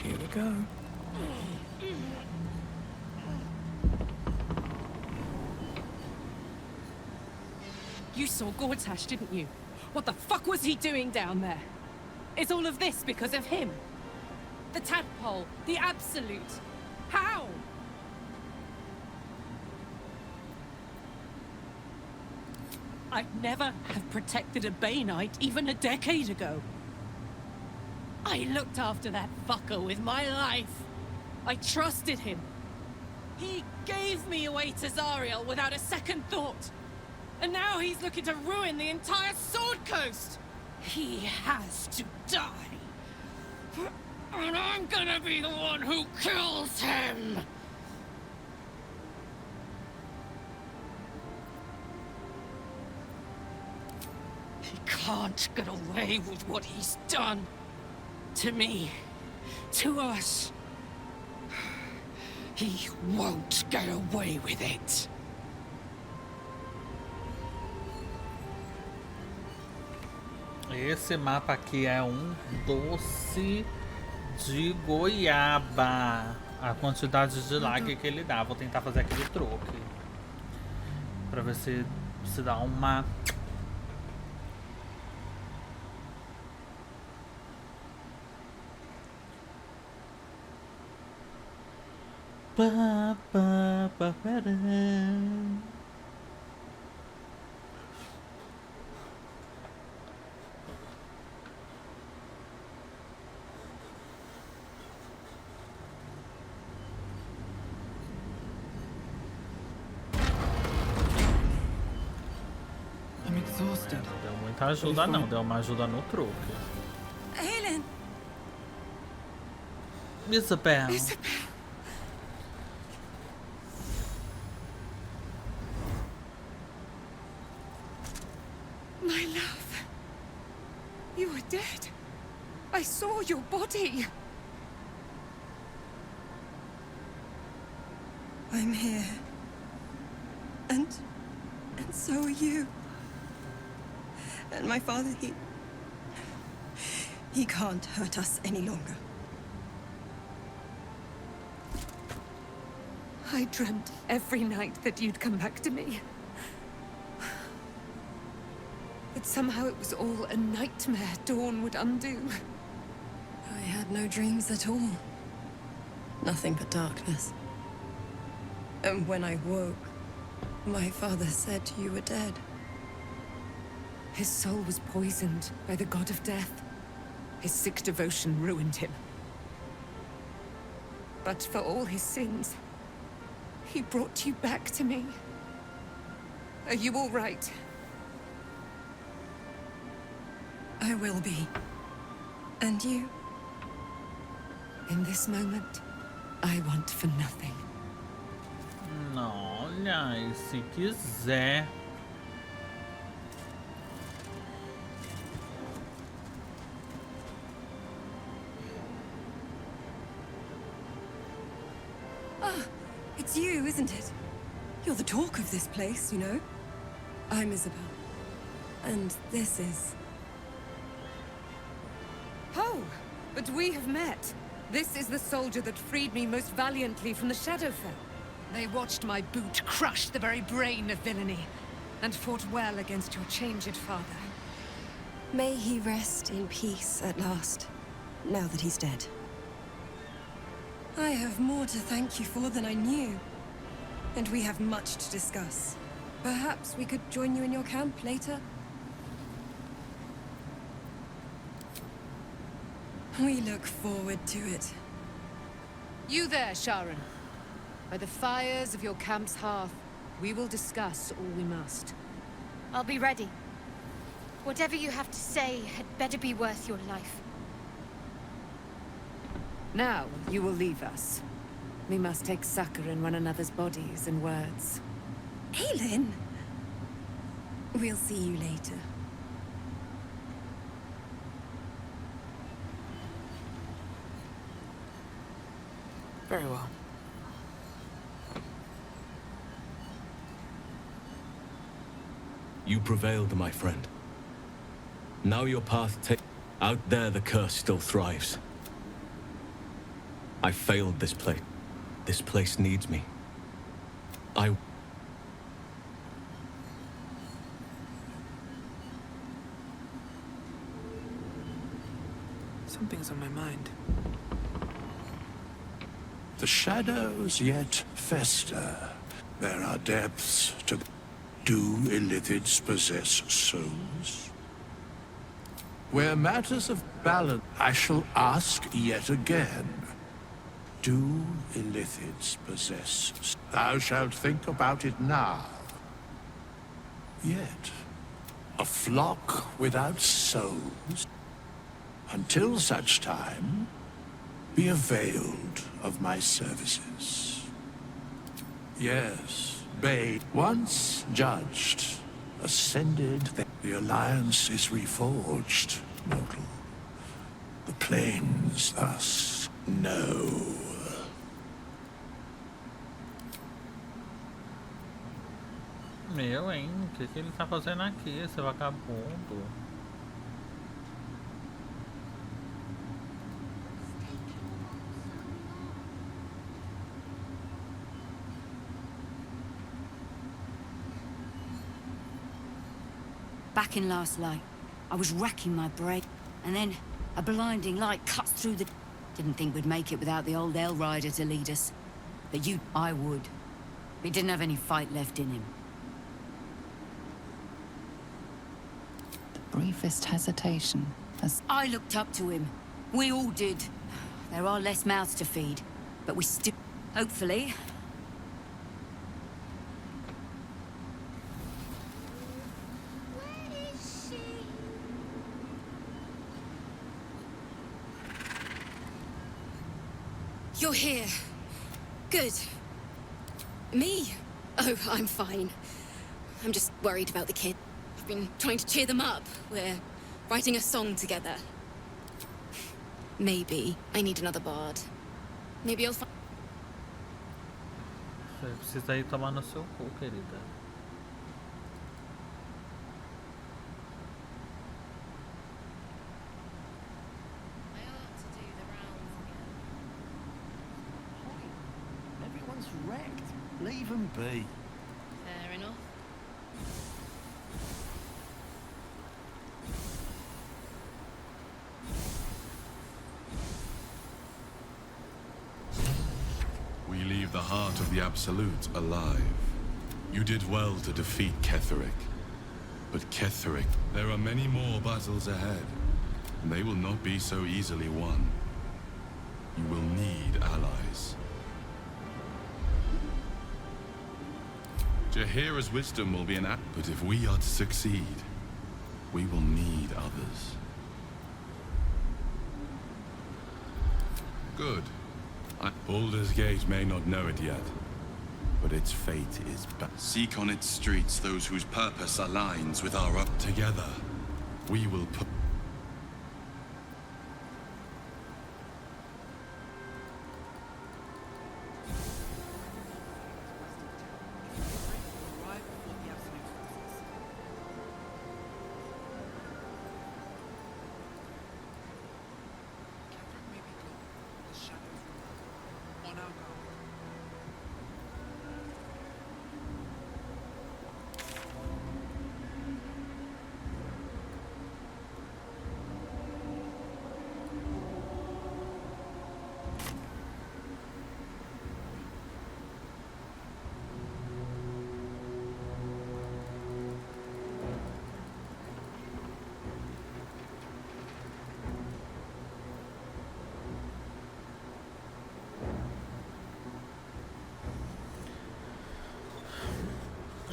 Here we go. You saw Gortash, didn't you? What the fuck was he doing down there? Is all of this because of him? The tadpole, the Absolute. How? I'd never have protected a Banite even a decade ago. I looked after that fucker with my life. I trusted him. He gave me away to Zariel without a second thought. And now he's looking to ruin the entire Sword Coast. He has to die. And I'm gonna be the one who kills him. He can't get away with what he's done. To me, to us. He won't get away with it. Esse mapa aqui é um doce de goiaba. A quantidade de lag que ele dá. Vou tentar fazer aquele troque. Pra ver se dá uma... I'm exhausted. Não deu muita ajuda não, deu uma ajuda no truque. Helen! Isabel. My love. You are dead. I saw your body. I'm here. And so are you. And my father, He can't hurt us any longer. I dreamt every night that you'd come back to me. That somehow it was all a nightmare Dawn would undo. I had no dreams at all. Nothing but darkness. And when I woke, my father said you were dead. His soul was poisoned by the god of death. His sick devotion ruined him. But for all his sins, he brought you back to me. Are you all right? I will be. And you? In this moment, I want for nothing. Não, olha aí, se quiser. Ah, it's you, isn't it? You're the talk of this place, you know? I'm Isabel. And this is... Oh, but we have met. This is the soldier that freed me most valiantly from the Shadowfell. They watched my boot crush the very brain of villainy, and fought well against your changed father. May he rest in peace at last, now that he's dead. I have more to thank you for than I knew. And we have much to discuss. Perhaps we could join you in your camp later? We look forward to it. You there, Sharon. By the fires of your camp's hearth, we will discuss all we must. I'll be ready. Whatever you have to say had better be worth your life. Now, you will leave us. We must take succor in one another's bodies and words. Aelin! We'll see you later. Very well. You prevailed, my friend. Now your path out there, the curse still thrives. I failed this place. This place needs me. Something's on my mind. The shadows yet fester. There are depths to... Do illithids possess souls? Where matters of balance, I shall ask yet again. Do illithids possess... Thou shalt think about it now. Yet, a flock without souls, until such time, be availed of my services. Yes, Bane, once judged, ascended, the alliance is reforged, mortal. The plains thus know. Meu, hein? O que ele tá fazendo aqui, esse vagabundo? Back in last light, I was racking my brain, and then a blinding light cuts through the... Didn't think we'd make it without the old El Rider to lead us. But I would. He didn't have any fight left in him. The briefest hesitation has... I looked up to him. We all did. There are less mouths to feed, but we still... Hopefully... You're here. Good. Me? Oh, I'm fine. I'm just worried about the kid. I've been trying to cheer them up. We're writing a song together. Maybe I need another bard. Maybe I'll find... Você precisa ir tomar no seu cu, querida. It's wrecked. Leave them be. Fair enough. We leave the heart of the Absolute alive. You did well to defeat Ketheric. But Ketheric, there are many more battles ahead, and they will not be so easily won. You will need allies. Jaheira's wisdom will be an act, but if we are to succeed, we will need others. Good. Baldur's Gate may not know it yet, but its fate is seek on its streets those whose purpose aligns with our up. Together, we will put.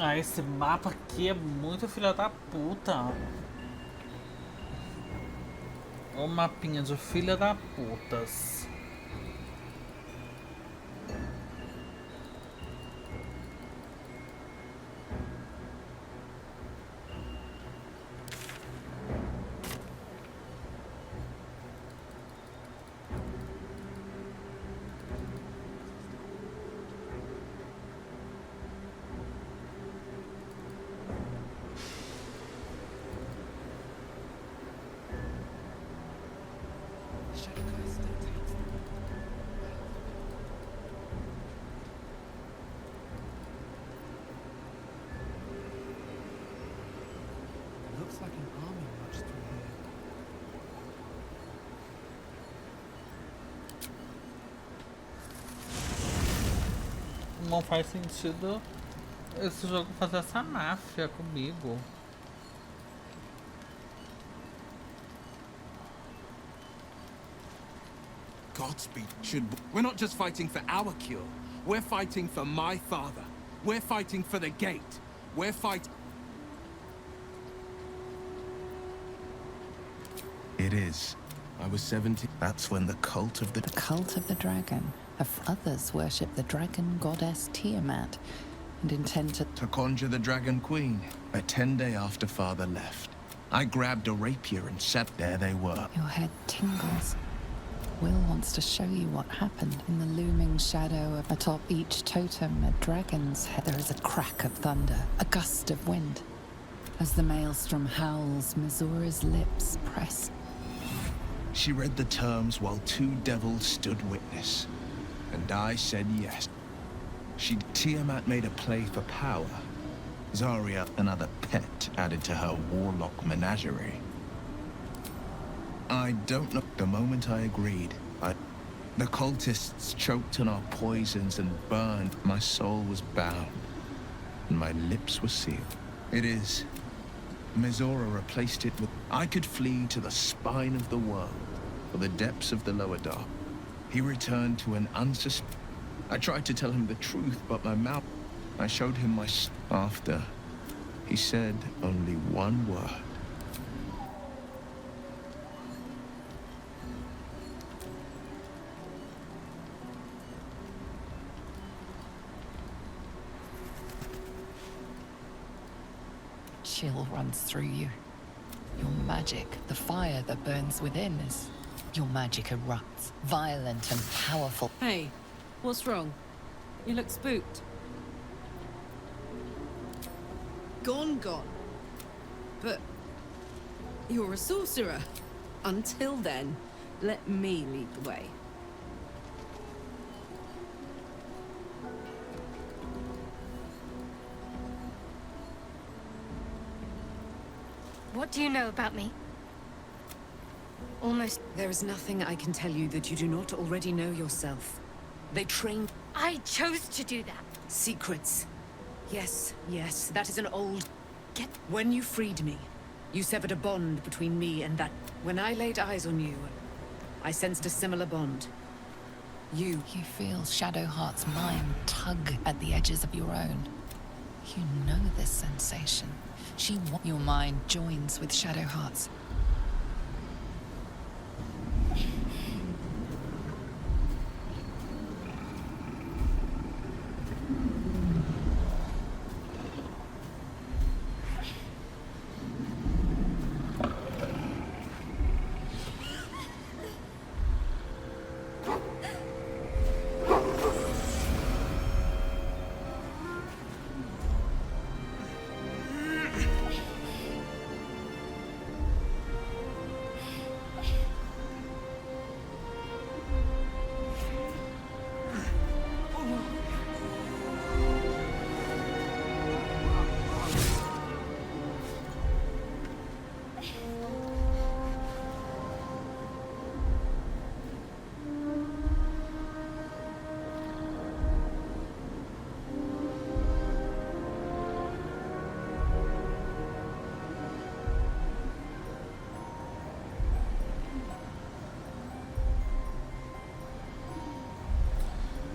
Ah, esse mapa aqui é muito filha da puta. O mapinha de filha da putas. Looks like an army marched through here. Não faz sentido esse jogo fazer essa máfia comigo. Godspeed we're not just fighting for our cure. We're fighting for my father. We're fighting for the gate. We're fighting. It is. I was 17. That's when the cult of the cult of the dragon. Others worship the dragon goddess Tiamat and intend to conjure the dragon queen. A 10-day after father left, I grabbed a rapier and sat there. They were. Your head tingles. Will wants to show you what happened. In the looming shadow of atop each totem, a dragon's head, there is a crack of thunder, a gust of wind. As the maelstrom howls, Missoura's lips press. She read the terms while two devils stood witness, and I said yes. Tiamat made a play for power. Zarya, another pet added to her warlock menagerie. I don't know. The moment I agreed, the cultists choked on our poisons and burned. My soul was bound, and my lips were sealed. It is. Missoura replaced it with. I could flee to the spine of the world, or the depths of the lower dark. He returned to an I tried to tell him the truth, but my mouth. I showed him my. After, he said only one word. Chill runs through you. Your magic, the fire that burns within, is your magic erupts, violent and powerful. Hey, what's wrong? You look spooked. Gone. But you're a sorcerer. Until then, let me lead the way. What do you know about me? Almost. There is nothing I can tell you that you do not already know yourself. They trained... I chose to do that. Secrets. Yes, yes, that is an old... When you freed me, you severed a bond between me and that... When I laid eyes on you, I sensed a similar bond. You feel Shadowheart's mind tug at the edges of your own. You know this sensation. Your mind joins with Shadowheart's.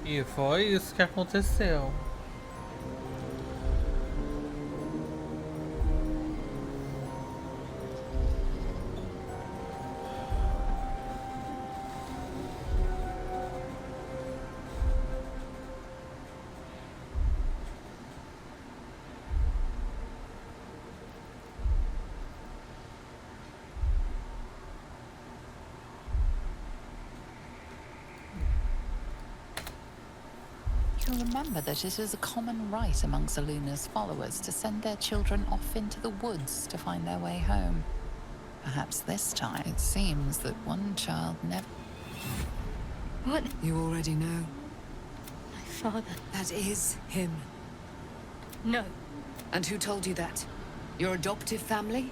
E foi isso que aconteceu. You'll remember that it is a common rite amongst Aluna's followers to send their children off into the woods to find their way home. Perhaps this time it seems that one child never... What? You already know. My father. That is him. No. And who told you that? Your adoptive family?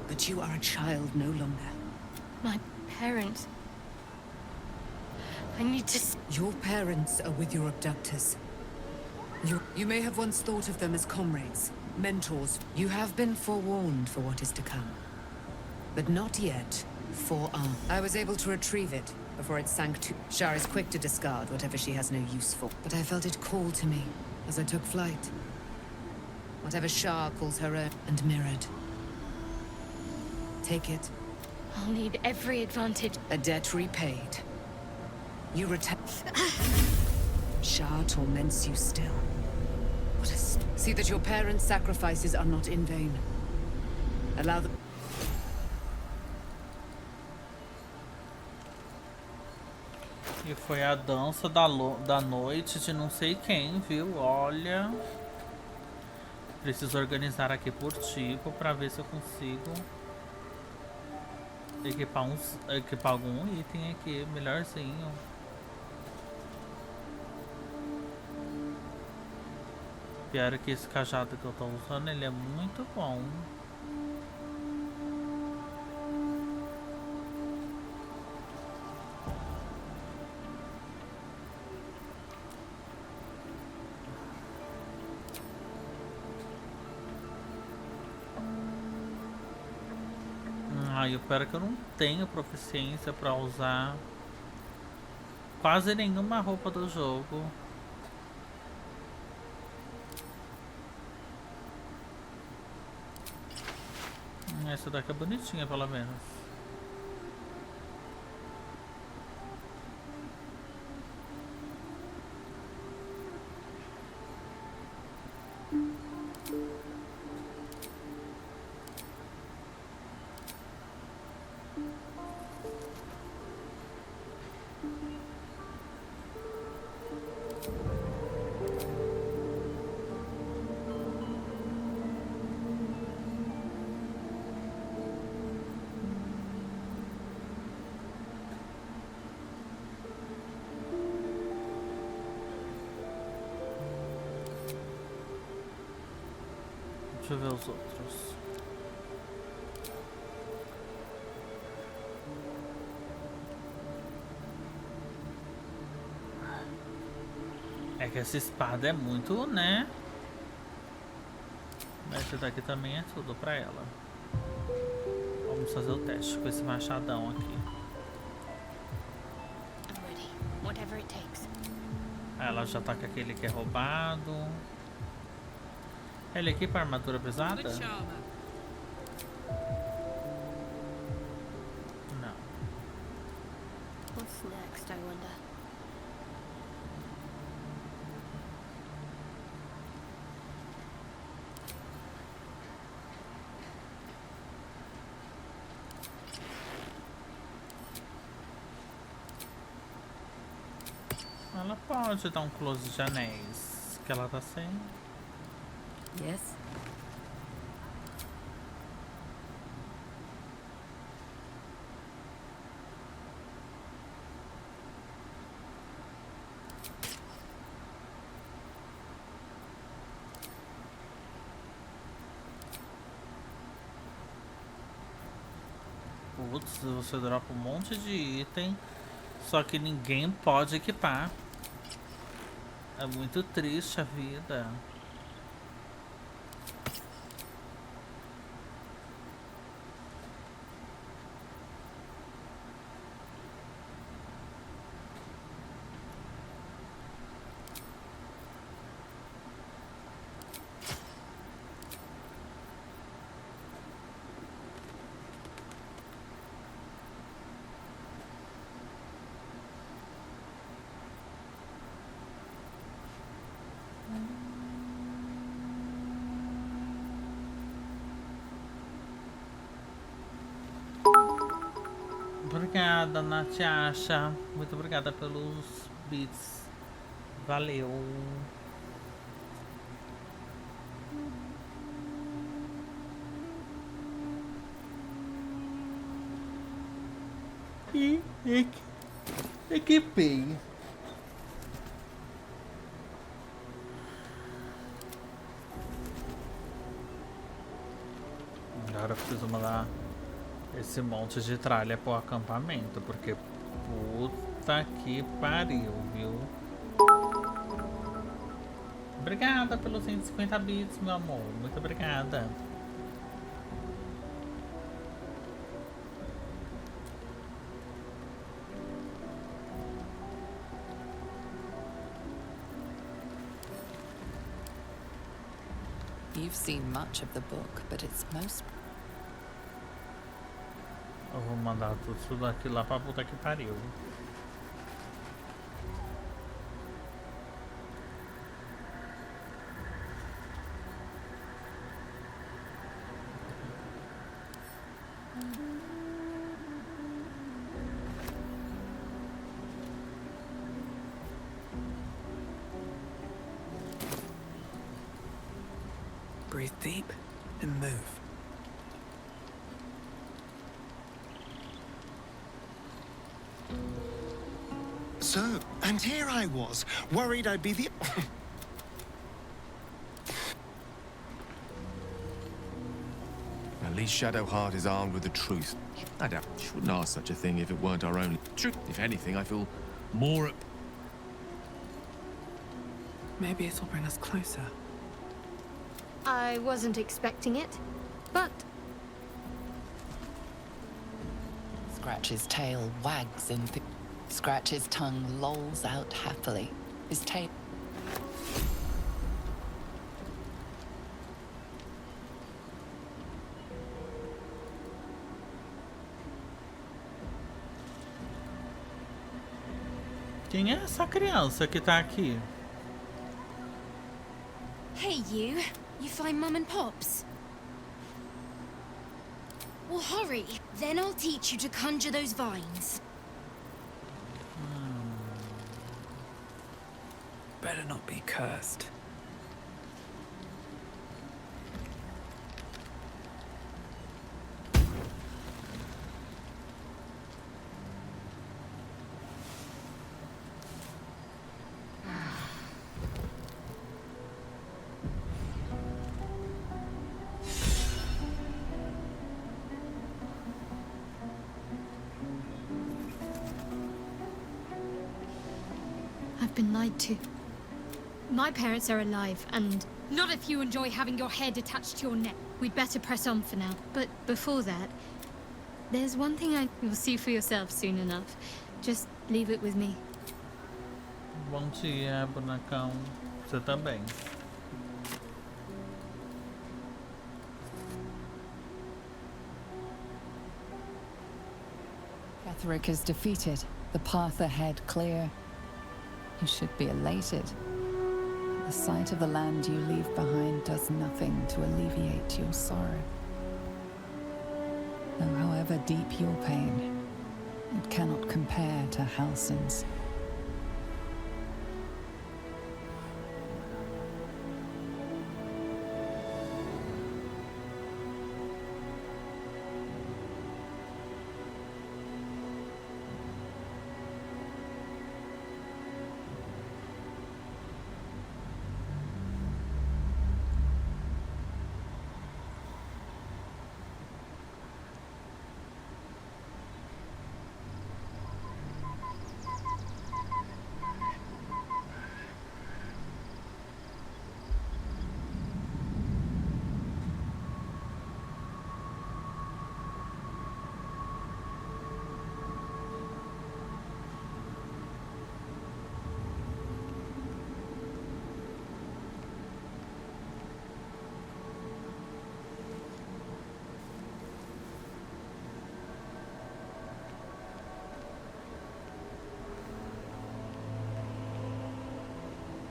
But you are a child no longer. My parents... I need to... Your parents are with your abductors. You may have once thought of them as comrades, mentors. You have been forewarned for what is to come. But not yet forearmed. I was able to retrieve it before it sank to... Shar is quick to discard whatever she has no use for. But I felt it call to me as I took flight. Whatever Shar calls her own and mirrored. Take it. I'll need every advantage. A debt repaid. You return. Shar torments you still. What a see that your parents' sacrifices are not in vain. Allow them. E foi a dança da noite de não sei quem, viu? Olha. Preciso organizar aqui por tipo pra ver se eu consigo equipar algum item aqui melhorzinho. Pior que esse cajado que eu tô usando, ele é muito bom. E o pior é que eu não tenho proficiência pra usar quase nenhuma roupa do jogo. Essa daqui é bonitinha, pelo menos. Deixa eu ver os outros. É que essa espada é muito, né? Mas esse daqui também é tudo pra ela. Vamos fazer o teste com esse machadão aqui. I'm ready. Whatever it takes. Ela já tá com aquele que é roubado. Ele equipa a armadura pesada? Não. What's next, I wonder? Ela pode dar um close de anéis. Que ela tá sem. Yes. Putz, você dropa um monte de item, só que ninguém pode equipar. É muito triste a vida. Obrigada, Natiasha. Muito obrigada pelos bits. Valeu. E equipei. Agora eu preciso mandar esse monte de tralha pro acampamento, porque puta que pariu, viu? Obrigada pelos 150 bits, meu amor. Muito obrigada. You've seen much of the book, but it's most... Eu vou mandar tudo isso daqui lá pra puta que pariu. Breathe deep and move. So, and here I was, worried I'd be the... At least Shadowheart is armed with the truth. I doubt she wouldn't ask such a thing if it weren't our only truth. If anything, I feel more... Maybe it'll bring us closer. I wasn't expecting it, but Scratch's tail wags in... Scratch's tongue lolls out happily. His tail... Quem é essa criança que tá aqui? Hey, you. You find Mum and Pops? Well, hurry. Then I'll teach you to conjure those vines. Better not be cursed. I've been lied to. My parents are alive, and not if you enjoy having your head attached to your neck. We'd better press on for now. But before that, there's one thing you'll see for yourself soon enough. Just leave it with me. Bom dia, bonecão. Você também. Ketheric is defeated, the path ahead clear. You should be elated. The sight of the land you leave behind does nothing to alleviate your sorrow. Though however deep your pain, it cannot compare to Halsin's.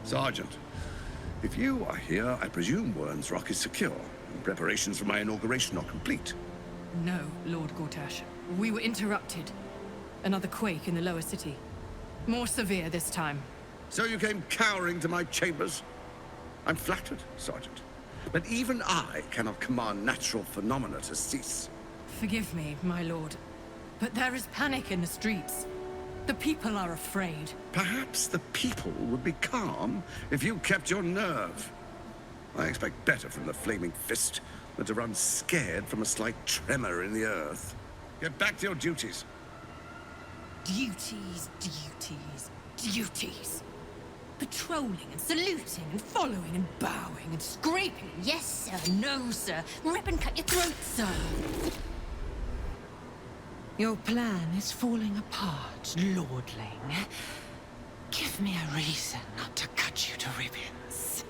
Sergeant, if you are here, I presume Wyrm's Rock is secure, and preparations for my inauguration are complete. No, Lord Gortash. We were interrupted. Another quake in the lower city. More severe this time. So you came cowering to my chambers? I'm flattered, Sergeant. But even I cannot command natural phenomena to cease. Forgive me, my lord. But there is panic in the streets. The people are afraid. Perhaps the people would be calm if you kept your nerve. I expect better from the Flaming Fist than to run scared from a slight tremor in the earth. Get back to your duties. Duties, duties, duties. Patrolling and saluting and following and bowing and scraping. Yes, sir. No, sir. Rip and cut your throat, sir. Your plan is falling apart, lordling. Give me a reason not to cut you to ribbons.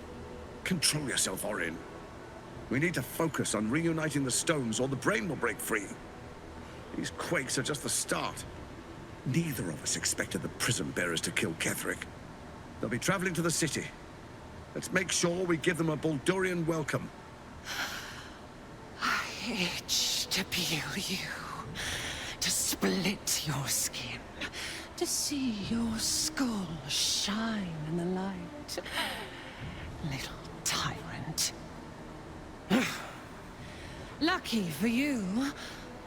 Control yourself, Orin. We need to focus on reuniting the stones or the brain will break free. These quakes are just the start. Neither of us expected the prison bearers to kill Ketheric. They'll be traveling to the city. Let's make sure we give them a Baldurian welcome. I itch to peel you, to split your skin, to see your skull shine in the light. Little tyrant. Lucky for you,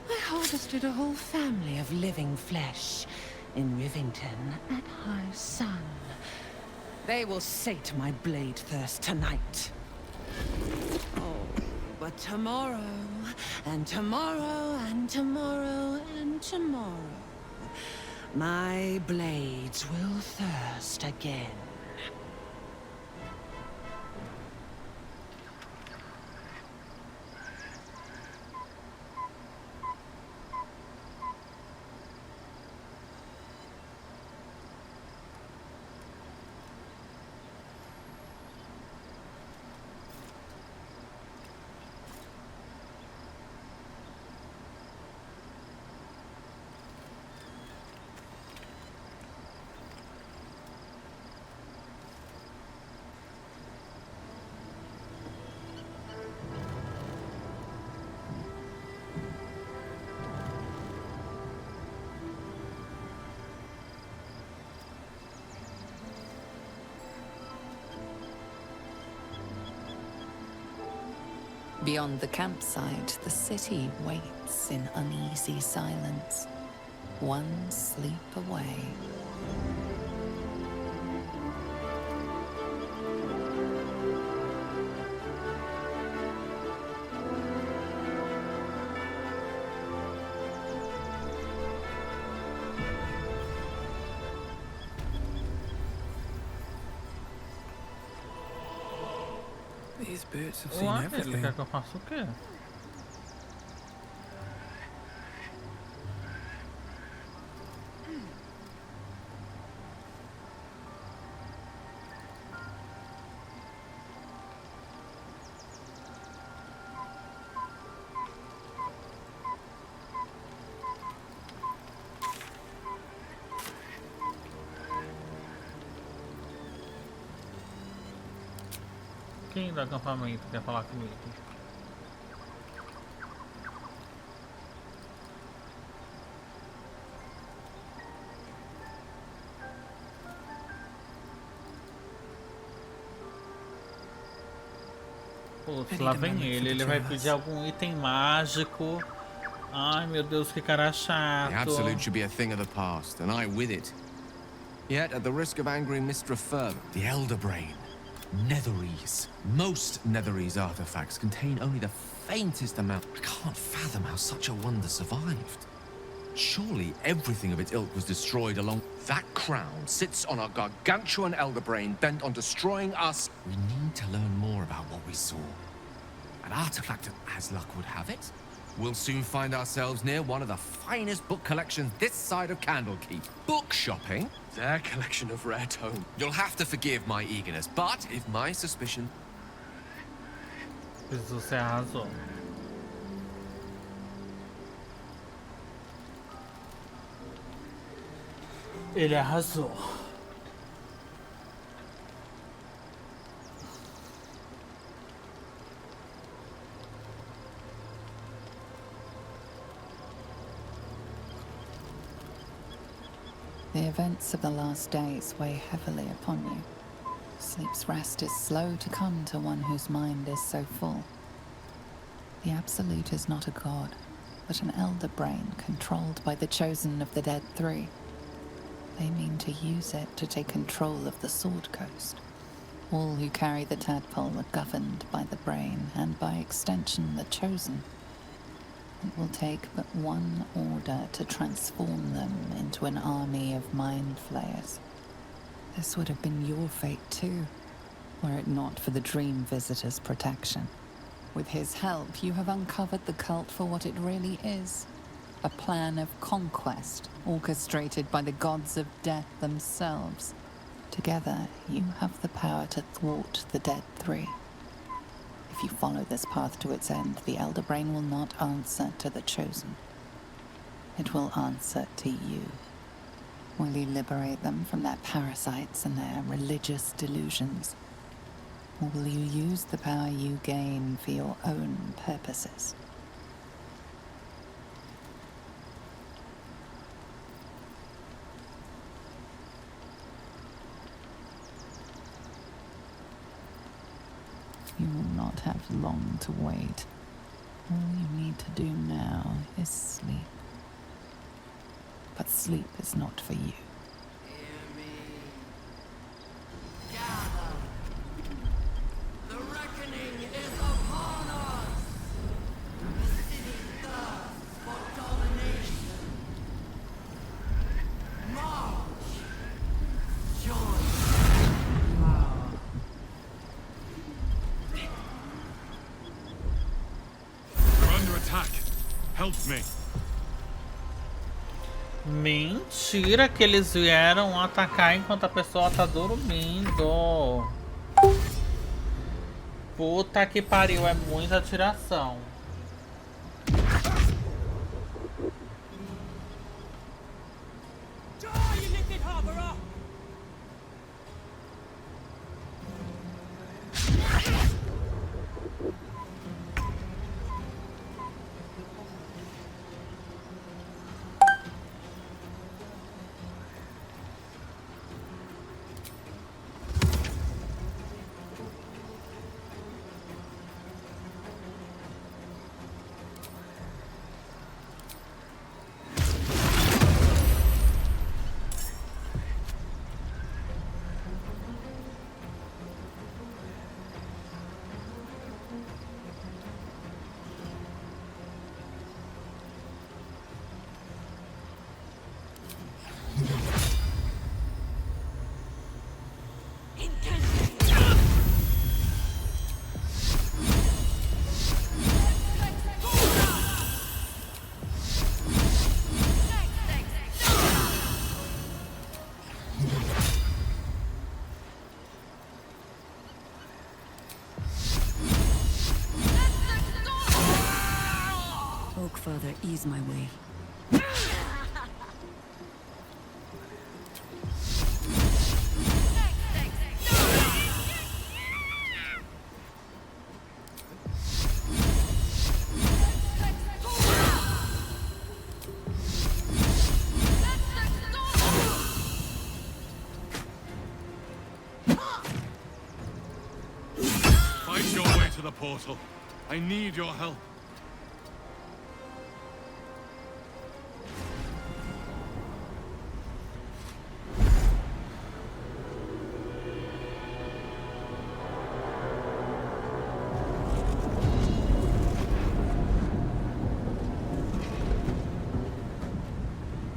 I harvested a whole family of living flesh in Rivington at high sun. They will sate my blade thirst tonight. Oh, but tomorrow, and tomorrow, and tomorrow, and tomorrow, my blades will thirst again. Beyond the campsite, the city waits in uneasy silence, one sleep away. These boots have seen Ué, ele everything. quer que eu faça o quê? Quem do acampamento quer falar comigo? Putz, lá vem ele vai pedir algum item mágico. Ai meu Deus, que cara chato. The Absolute should be a thing of the past, and I with it. Yet, at the risk of angering Mr. Ferb, the Elder Brain, Netherese. Most Netherese artifacts contain only the faintest amount. I can't fathom how such a wonder survived. Surely everything of its ilk was destroyed along... That crown sits on a gargantuan Elder Brain bent on destroying us. We need to learn more about what we saw. An artifact, as luck would have it, we'll soon find ourselves near one of the finest book collections this side of Candlekeep. Book shopping? Their collection of rare tome. You'll have to forgive my eagerness, but if my suspicion... Você arrasou. Ele arrasou. The events of the last days weigh heavily upon you. Sleep's rest is slow to come to one whose mind is so full. The Absolute is not a god, but an elder brain controlled by the chosen of the Dead Three. They mean to use it to take control of the Sword Coast. All who carry the tadpole are governed by the brain, and by extension the chosen. It will take but one order to transform them into an army of mind flayers. This would have been your fate too, were it not for the Dream Visitor's protection. With his help, you have uncovered the cult for what it really is. A plan of conquest, orchestrated by the gods of death themselves. Together, you have the power to thwart the Dead Three. If you follow this path to its end, the Elder Brain will not answer to the Chosen. It will answer to you. Will you liberate them from their parasites and their religious delusions? Or will you use the power you gain for your own purposes? You will not have long to wait. All you need to do now is sleep. But sleep is not for you. The reckoning is upon us! The city thirsts for domination. March! Join power. We're under attack. Help me. Mentira que eles vieram atacar enquanto a pessoa tá dormindo. Puta que pariu, é muita atiração. better ease my way. Fight your way to the portal. I need your help.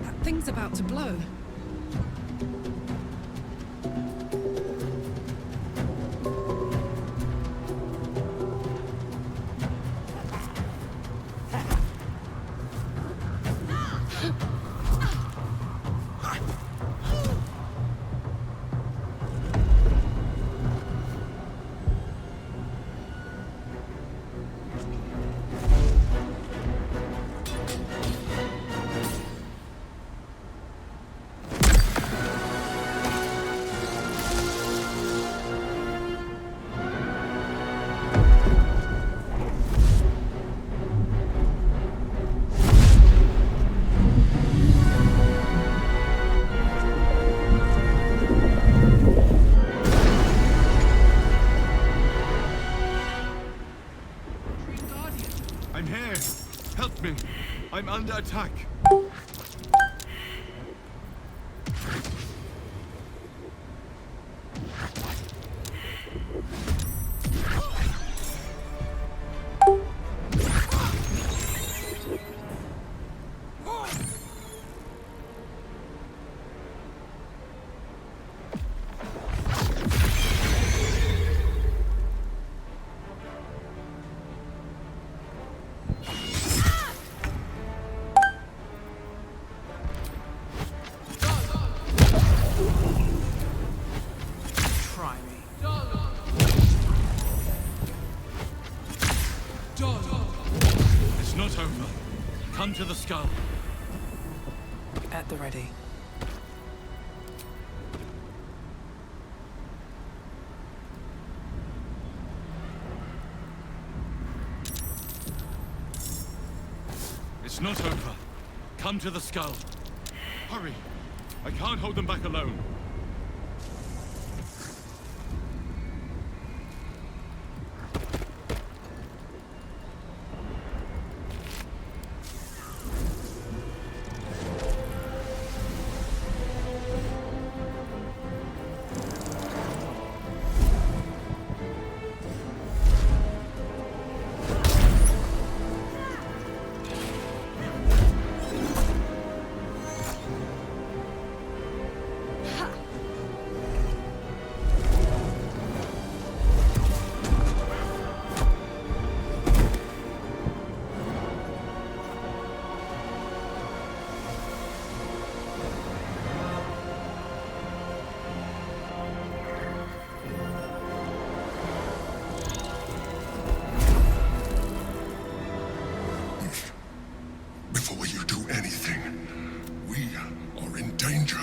That thing's about to blow. I'm here. Help me. I'm under attack. Try me. It's not over. Come to the skull. At the ready. It's not over. Come to the skull. Hurry. I can't hold them back alone. Before you do anything, we are in danger.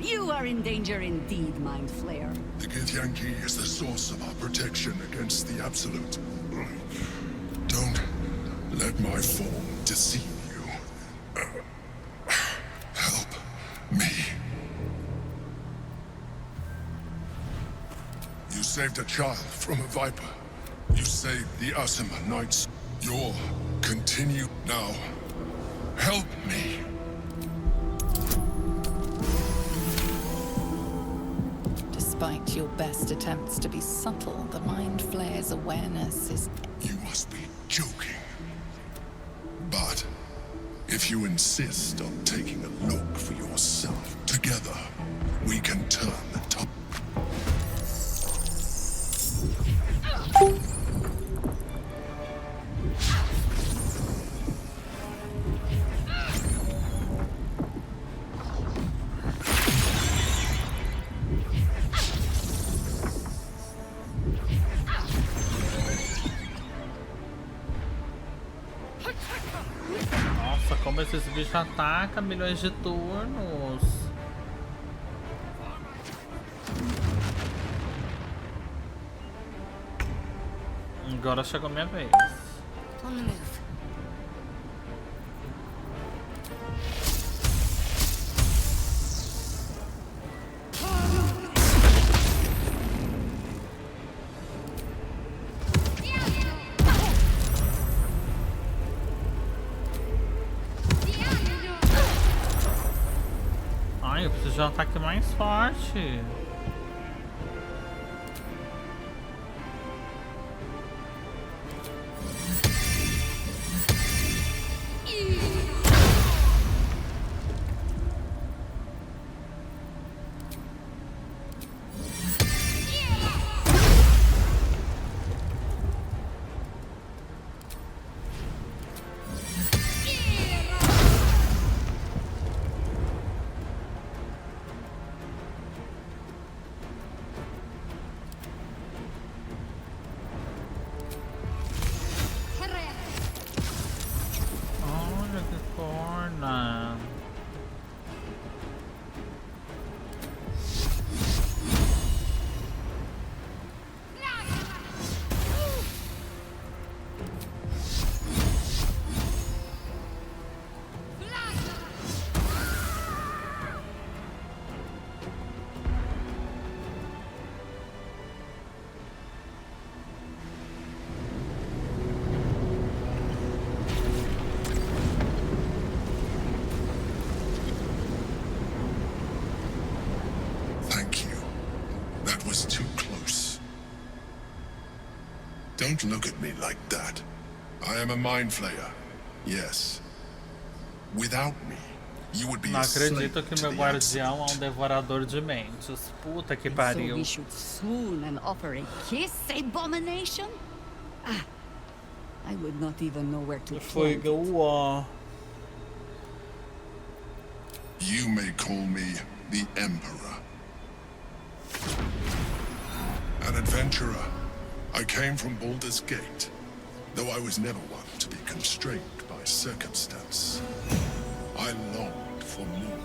You are in danger indeed, Mind Flayer. The Githyanki is the source of our protection against the Absolute. Don't let my form deceive you. Help me. You saved a child from a viper. You saved the Asima Knights. You're continue now. Help me. Despite your best attempts to be subtle, the Mind Flayer's awareness is... You must be joking. But if you insist on taking a look for yourself, together we can turn the tide. Nossa, esse bicho ataca milhões de turnos. Agora chegou a minha vez. On the move. Ai, eu preciso de um ataque mais forte. Olha que corna. Thank you. That was too close. Don't look at me like that. I am a mind flayer. Yes. Without me, you would be Não a slave acredito que to meu the guardião é um devorador de mentes. Puta que So pariu. we should swoon and offer a kiss, abomination? Ah, I would not even know where to Foi point. o You may call me the Emperor. An adventurer. I came from Baldur's Gate, though I was never one to be constrained by circumstance. I longed for more.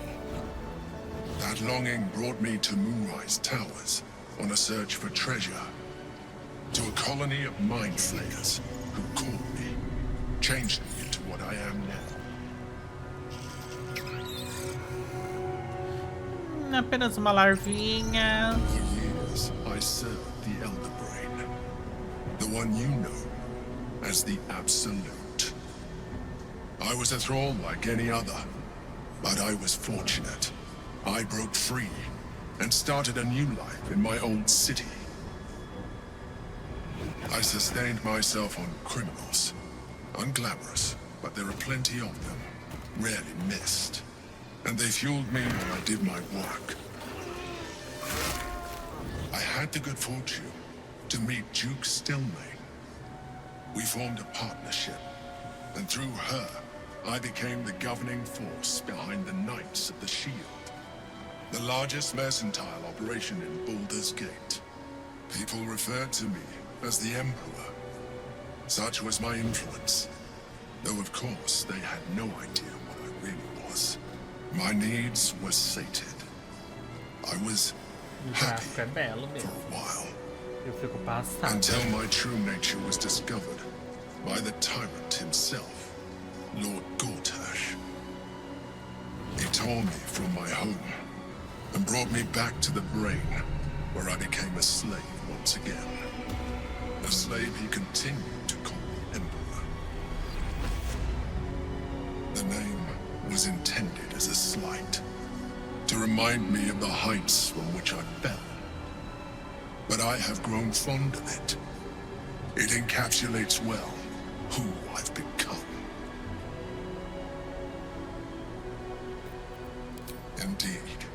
That longing brought me to Moonrise Towers on a search for treasure. To a colony of mind flayers who caught me, changed me into what I am now. Apenas uma larvinha. For years, I served the Elder Brain. The one you know as the Absolute. I was a thrall like any other, but I was fortunate. I broke free and started a new life in my old city. I sustained myself on criminals. Unglamorous, but there are plenty of them. Rarely missed. And they fueled me while I did my work. I had the good fortune to meet Duke Stillmain. We formed a partnership, and through her, I became the governing force behind the Knights of the Shield, the largest mercantile operation in Baldur's Gate. People referred to me as the Emperor. Such was my influence, though of course they had no idea what I really was. My needs were sated. I was happy for a while, until my true nature was discovered by the tyrant himself, Lord Gortash. He tore me from my home and brought me back to the Brain, where I became a slave once again. A slave he continued to call Emperor. The name was intended as a slight, to remind me of the heights from which I fell. But I have grown fond of it. It encapsulates well who I've become. Indeed,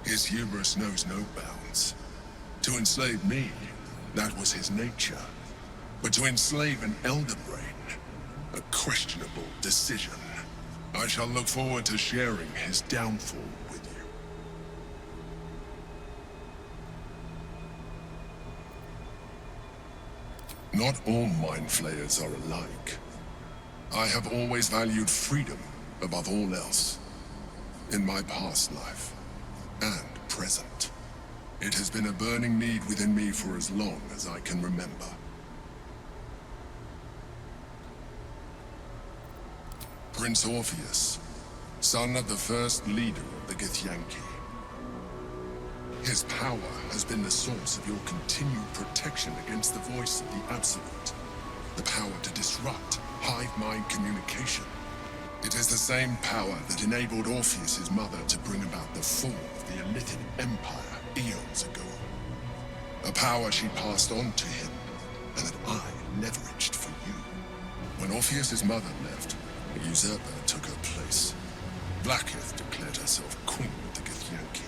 his hubris knows no bounds. To enslave me, that was his nature. But to enslave an Elder Brain, a questionable decision. I shall look forward to sharing his downfall with you. Not all mind flayers are alike. I have always valued freedom above all else, in my past life and present. It has been a burning need within me for as long as I can remember. Prince Orpheus, son of the first leader of the Githyanki. His power has been the source of your continued protection against the voice of the Absolute. The power to disrupt hive mind communication. It is the same power that enabled Orpheus's mother to bring about the fall of the Illithid Empire eons ago. A power she passed on to him, and that I leveraged for you. When Orpheus's mother left, a usurper took her place. Blackith declared herself queen of the Githyanki.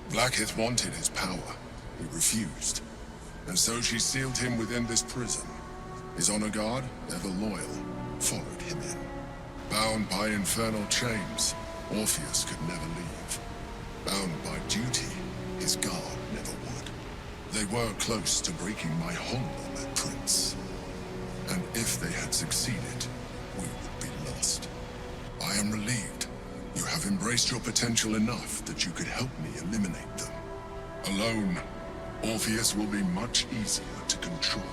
Blackith wanted his power. He refused. And so she sealed him within this prison. His honor guard, ever loyal, followed him in. Bound by infernal chains, Orpheus could never leave. Bound by duty, his guard never would. They were close to breaking my hold on that prince. And if they had succeeded, we would be lost. I am relieved. You have embraced your potential enough that you could help me eliminate them. Alone, Orpheus will be much easier to control.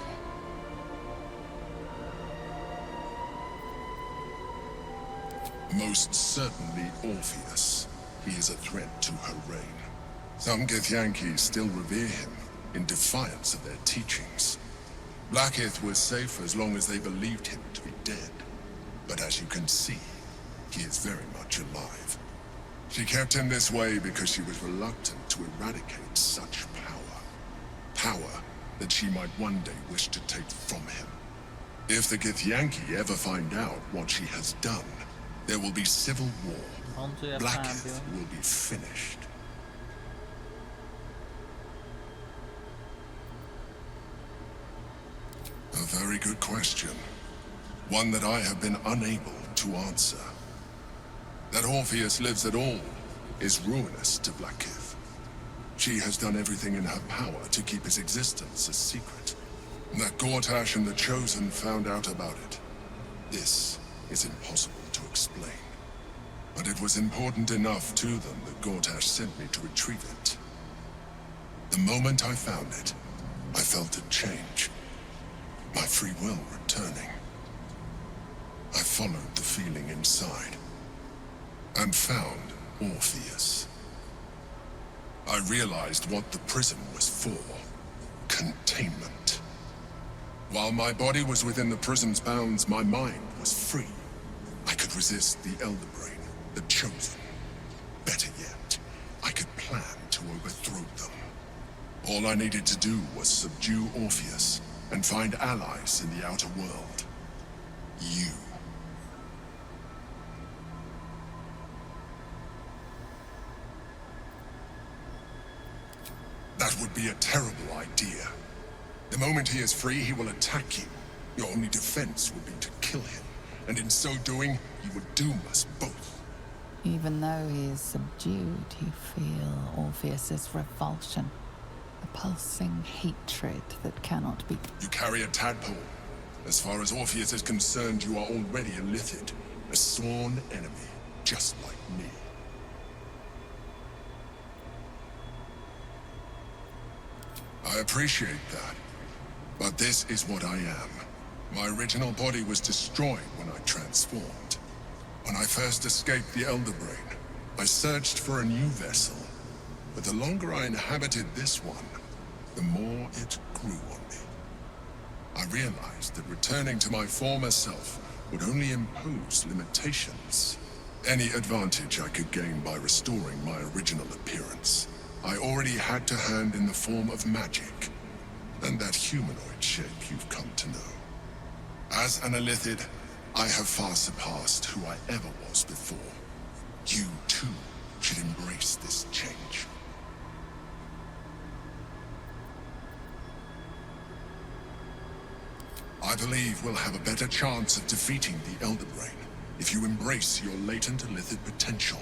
Most certainly Orpheus. He is a threat to her reign. Some Githyanki still revere him, in defiance of their teachings. Blackith was safe as long as they believed him to be dead. But as you can see, he is very much alive. She kept him this way because she was reluctant to eradicate such power. Power that she might one day wish to take from him. If the Githyanki ever find out what she has done, there will be civil war. Blackith will be finished. A very good question. One that I have been unable to answer. That Orpheus lives at all is ruinous to Blackith. She has done everything in her power to keep his existence a secret. That Gortash and the Chosen found out about it. This is impossible to explain. But it was important enough to them that Gortash sent me to retrieve it. The moment I found it, I felt a change. My free will returning. I followed the feeling inside. And found Orpheus. I realized what the prison was for. Containment. While my body was within the prison's bounds, my mind was free. I could resist the Elder Brain, the Chosen. Better yet, I could plan to overthrow them. All I needed to do was subdue Orpheus and find allies in the outer world. You. That would be a terrible idea. The moment he is free, he will attack you. Your only defense will be to kill him. And in so doing, you would doom us both. Even though he is subdued, you feel Orpheus's revulsion. A pulsing hatred that cannot be... You carry a tadpole. As far as Orpheus is concerned, you are already a Lithid. A sworn enemy, just like me. I appreciate that. But this is what I am. My original body was destroyed when I transformed. When I first escaped the Elder Brain, I searched for a new vessel. But the longer I inhabited this one, the more it grew on me. I realized that returning to my former self would only impose limitations. Any advantage I could gain by restoring my original appearance, I already had to hand in the form of magic, and that humanoid shape you've come to know. As an Illithid, I have far surpassed who I ever was before. You, too, should embrace this change. I believe we'll have a better chance of defeating the Elder Brain if you embrace your latent Illithid potential.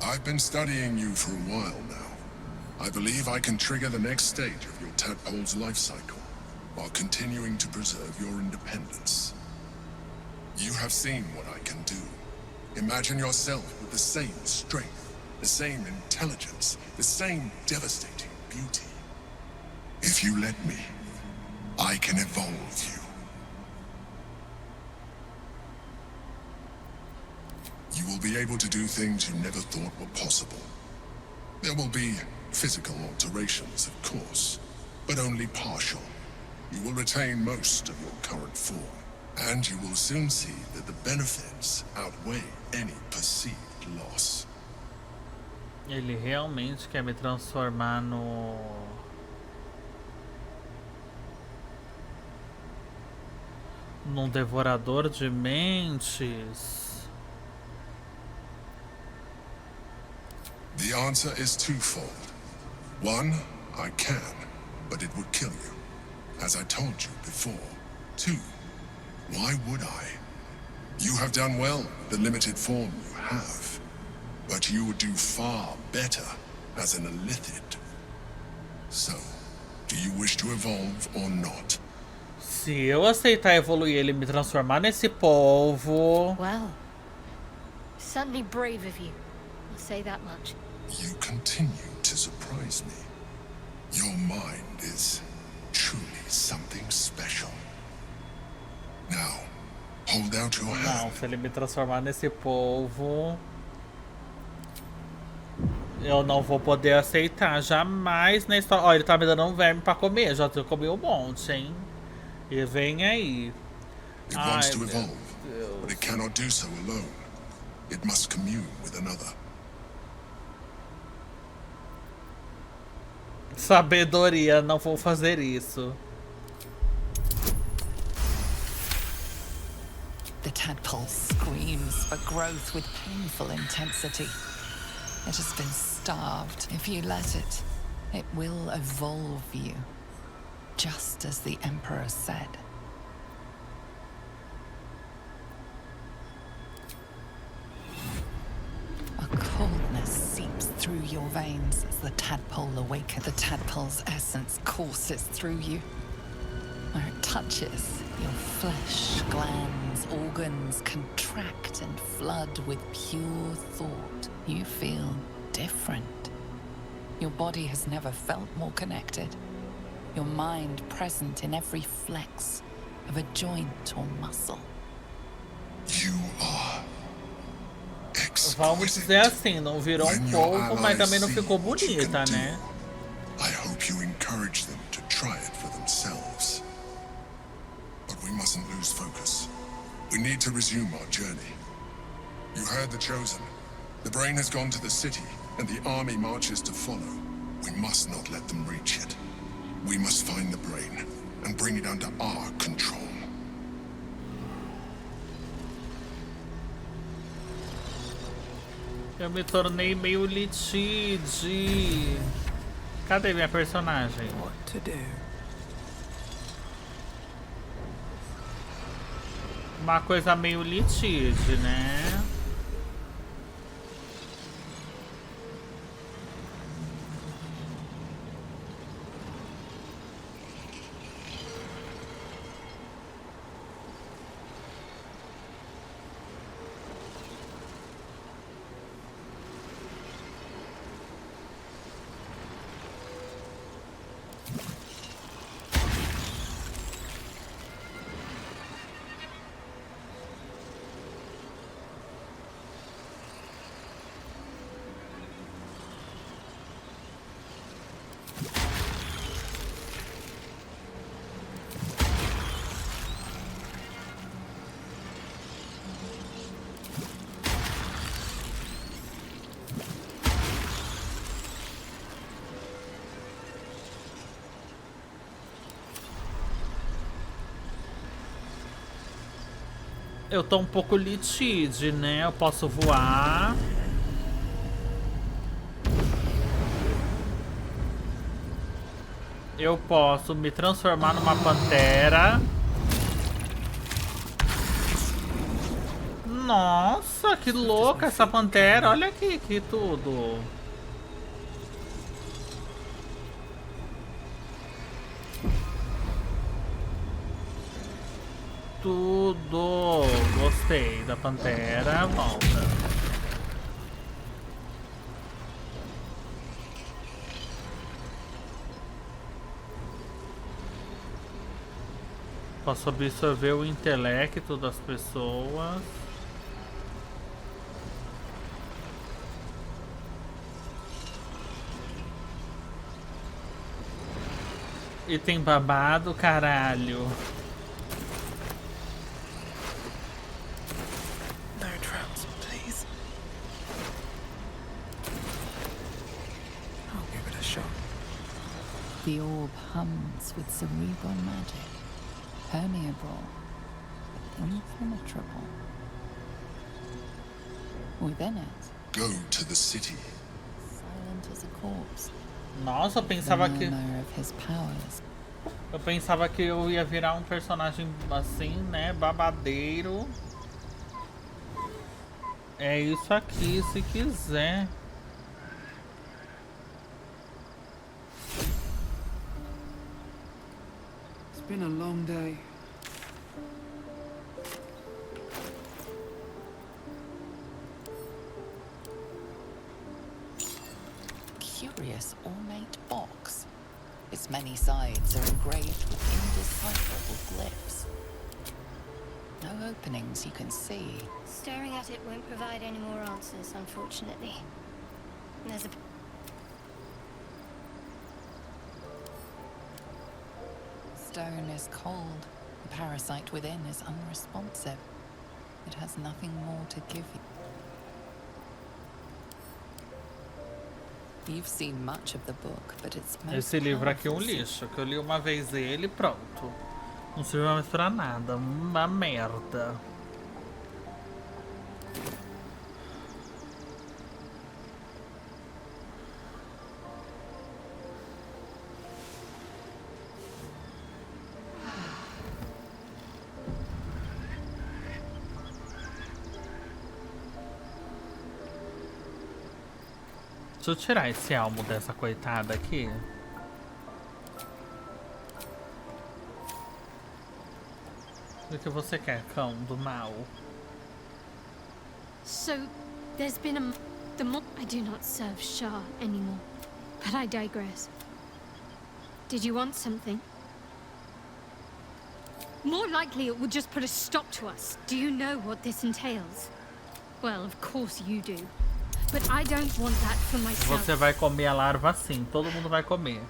I've been studying you for a while now. I believe I can trigger the next stage of your tadpole's life cycle, while continuing to preserve your independence. You have seen what I can do. Imagine yourself with the same strength, the same intelligence, the same devastating beauty. If you let me, I can evolve you. You will be able to do things you never thought were possible. There will be physical alterations, of course, but only partial. You will retain most of your current form, and you will soon see that the benefits outweigh any perceived loss. Ele realmente quer me transformar num devorador de mentes. The answer is twofold. One, I can, but it would kill you, as I told you before. Two, why would I? You have done well with the limited form you have, but you would do far better as an illithid. So, do you wish to evolve or not? Se eu aceitar evoluir ele e me transformar nesse polvo... Well, certainly brave of you. I'll say that much. You continue to surprise me. Your mind is truly something special. Now, hold out your hand. Não, se ele me transformar nesse polvo... Eu não vou poder aceitar jamais na história. Ó, ele tá me dando um verme pra comer. Já comi um monte, hein? E vem aí. It wants to evolve, but it cannot do so alone. It must commune with another. Sabedoria, não vou fazer isso. The tadpole screams for growth with painful intensity. It has been starved. If you let it, it will evolve you, just as the Emperor said. A coldness seeps through your veins as the tadpole awakens. The tadpole's essence courses through you. Where it touches, your flesh, glands, organs contract and flood with pure thought. You feel different. Your body has never felt more connected. Your mind present in every flex of a joint or muscle. You are Vamos dizer assim, não virou um polvo, mas também não ficou bonita, né? I hope you encourage them to try it for themselves. But we mustn't lose focus. We need to resume our journey. You heard the Chosen. The brain has gone to the city, and the army marches to follow. We must not let them reach it. We must find the brain, and bring it under our control. Eu me tornei meio litide. Cadê minha personagem? What to do? Uma coisa meio litide, né? Eu tô um pouco litide, né? Eu posso voar. Eu posso me transformar numa pantera. Nossa, que louca essa pantera. Olha aqui, que tudo. tudo. Gostei da pantera. Volta. Posso absorver o intelecto das pessoas. E tem babado, caralho. No traps, please. I'll give it a shot. The orb hums with cerebral magic, permeable, but impenetrable. Within it, Go to the city. silent as a corpse, Nossa, eu the pensava que murmur of his powers. eu pensava que eu ia virar um personagem assim, né, babadeiro. É isso aqui, se quiser. It's been a long day. Curious ornate box. Its many sides are engraved with indecipherable glyphs. No openings you can see. Staring at it won't provide any more answers, unfortunately. There's a... Stone is cold. The parasite within is unresponsive. It has nothing more to give you. You've seen much of the book, but it's most Esse livro aqui é um powerful. lixo, que eu li uma vez ele e pronto. Não serve mais pra nada, uma merda. Deixa eu tirar esse almo dessa coitada aqui. O que você quer, cão do mal? So, there's been a... I do not serve Shah anymore. But I digress. Did you want something? More likely it would just put a stop to us. Do you know what this entails? Well, of course you do. But I don't want that for myself. Você vai comer a larva sim, todo mundo vai comer.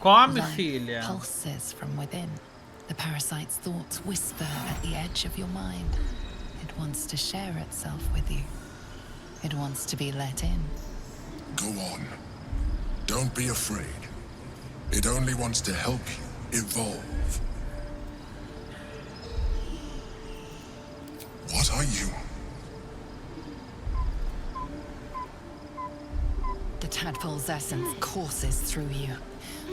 Come, Life filha. pulses from within. The parasite's thoughts whisper at the edge of your mind. It wants to share itself with you. It wants to be let in. Go on. Don't be afraid. It only wants to help you evolve. What are you? The tadpole's essence courses through you.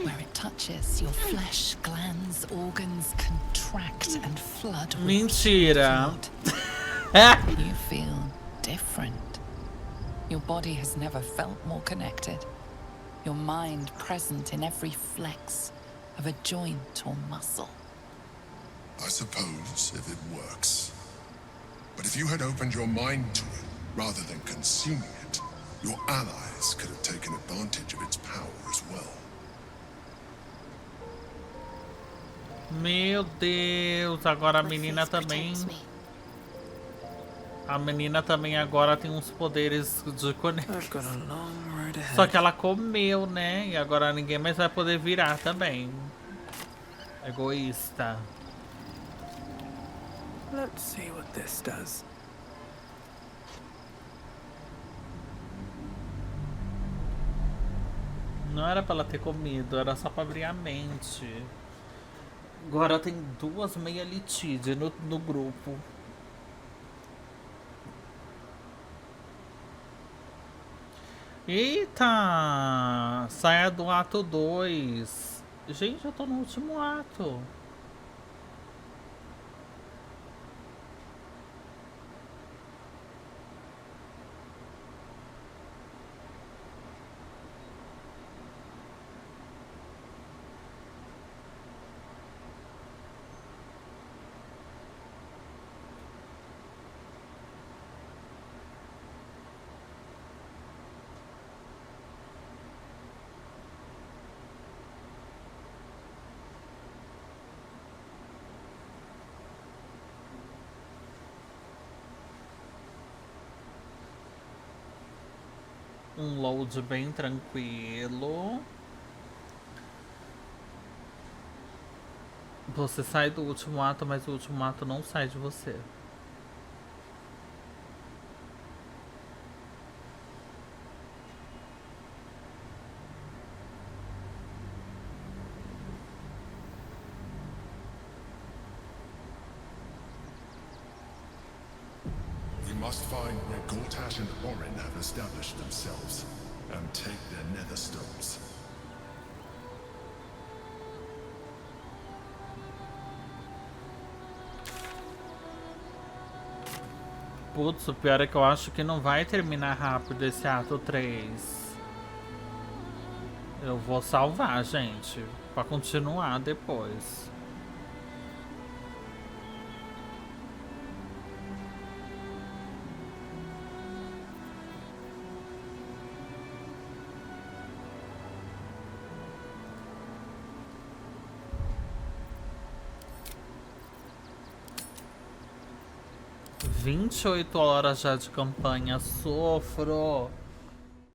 Where it touches, your flesh, glands, organs contract and flood with Mentira. blood. You feel different. Your body has never felt more connected. Your mind present in every flex of a joint or muscle. I suppose if it works. But if you had opened your mind to it, rather than consuming it, your allies could have taken advantage of its power as well. Meu Deus, agora a menina também. A menina também agora tem uns poderes de conexão. Só que ela comeu, né? E agora ninguém mais vai poder virar também. Egoísta. Let's see what this does. Não era pra ela ter comido, era só pra abrir a mente. Agora tem duas meia litídia no grupo. Eita! Saia do ato 2. Gente, eu tô no último ato. Um load bem tranquilo. Você sai do último ato, mas o último ato não sai de você. We must find where Gortash and Orin have established themselves and take their nether stones. Putz, o pior é que eu acho que não vai terminar rápido esse ato 3. Eu vou salvar, gente, pra continuar depois. (28 horas já de campanha, sofro.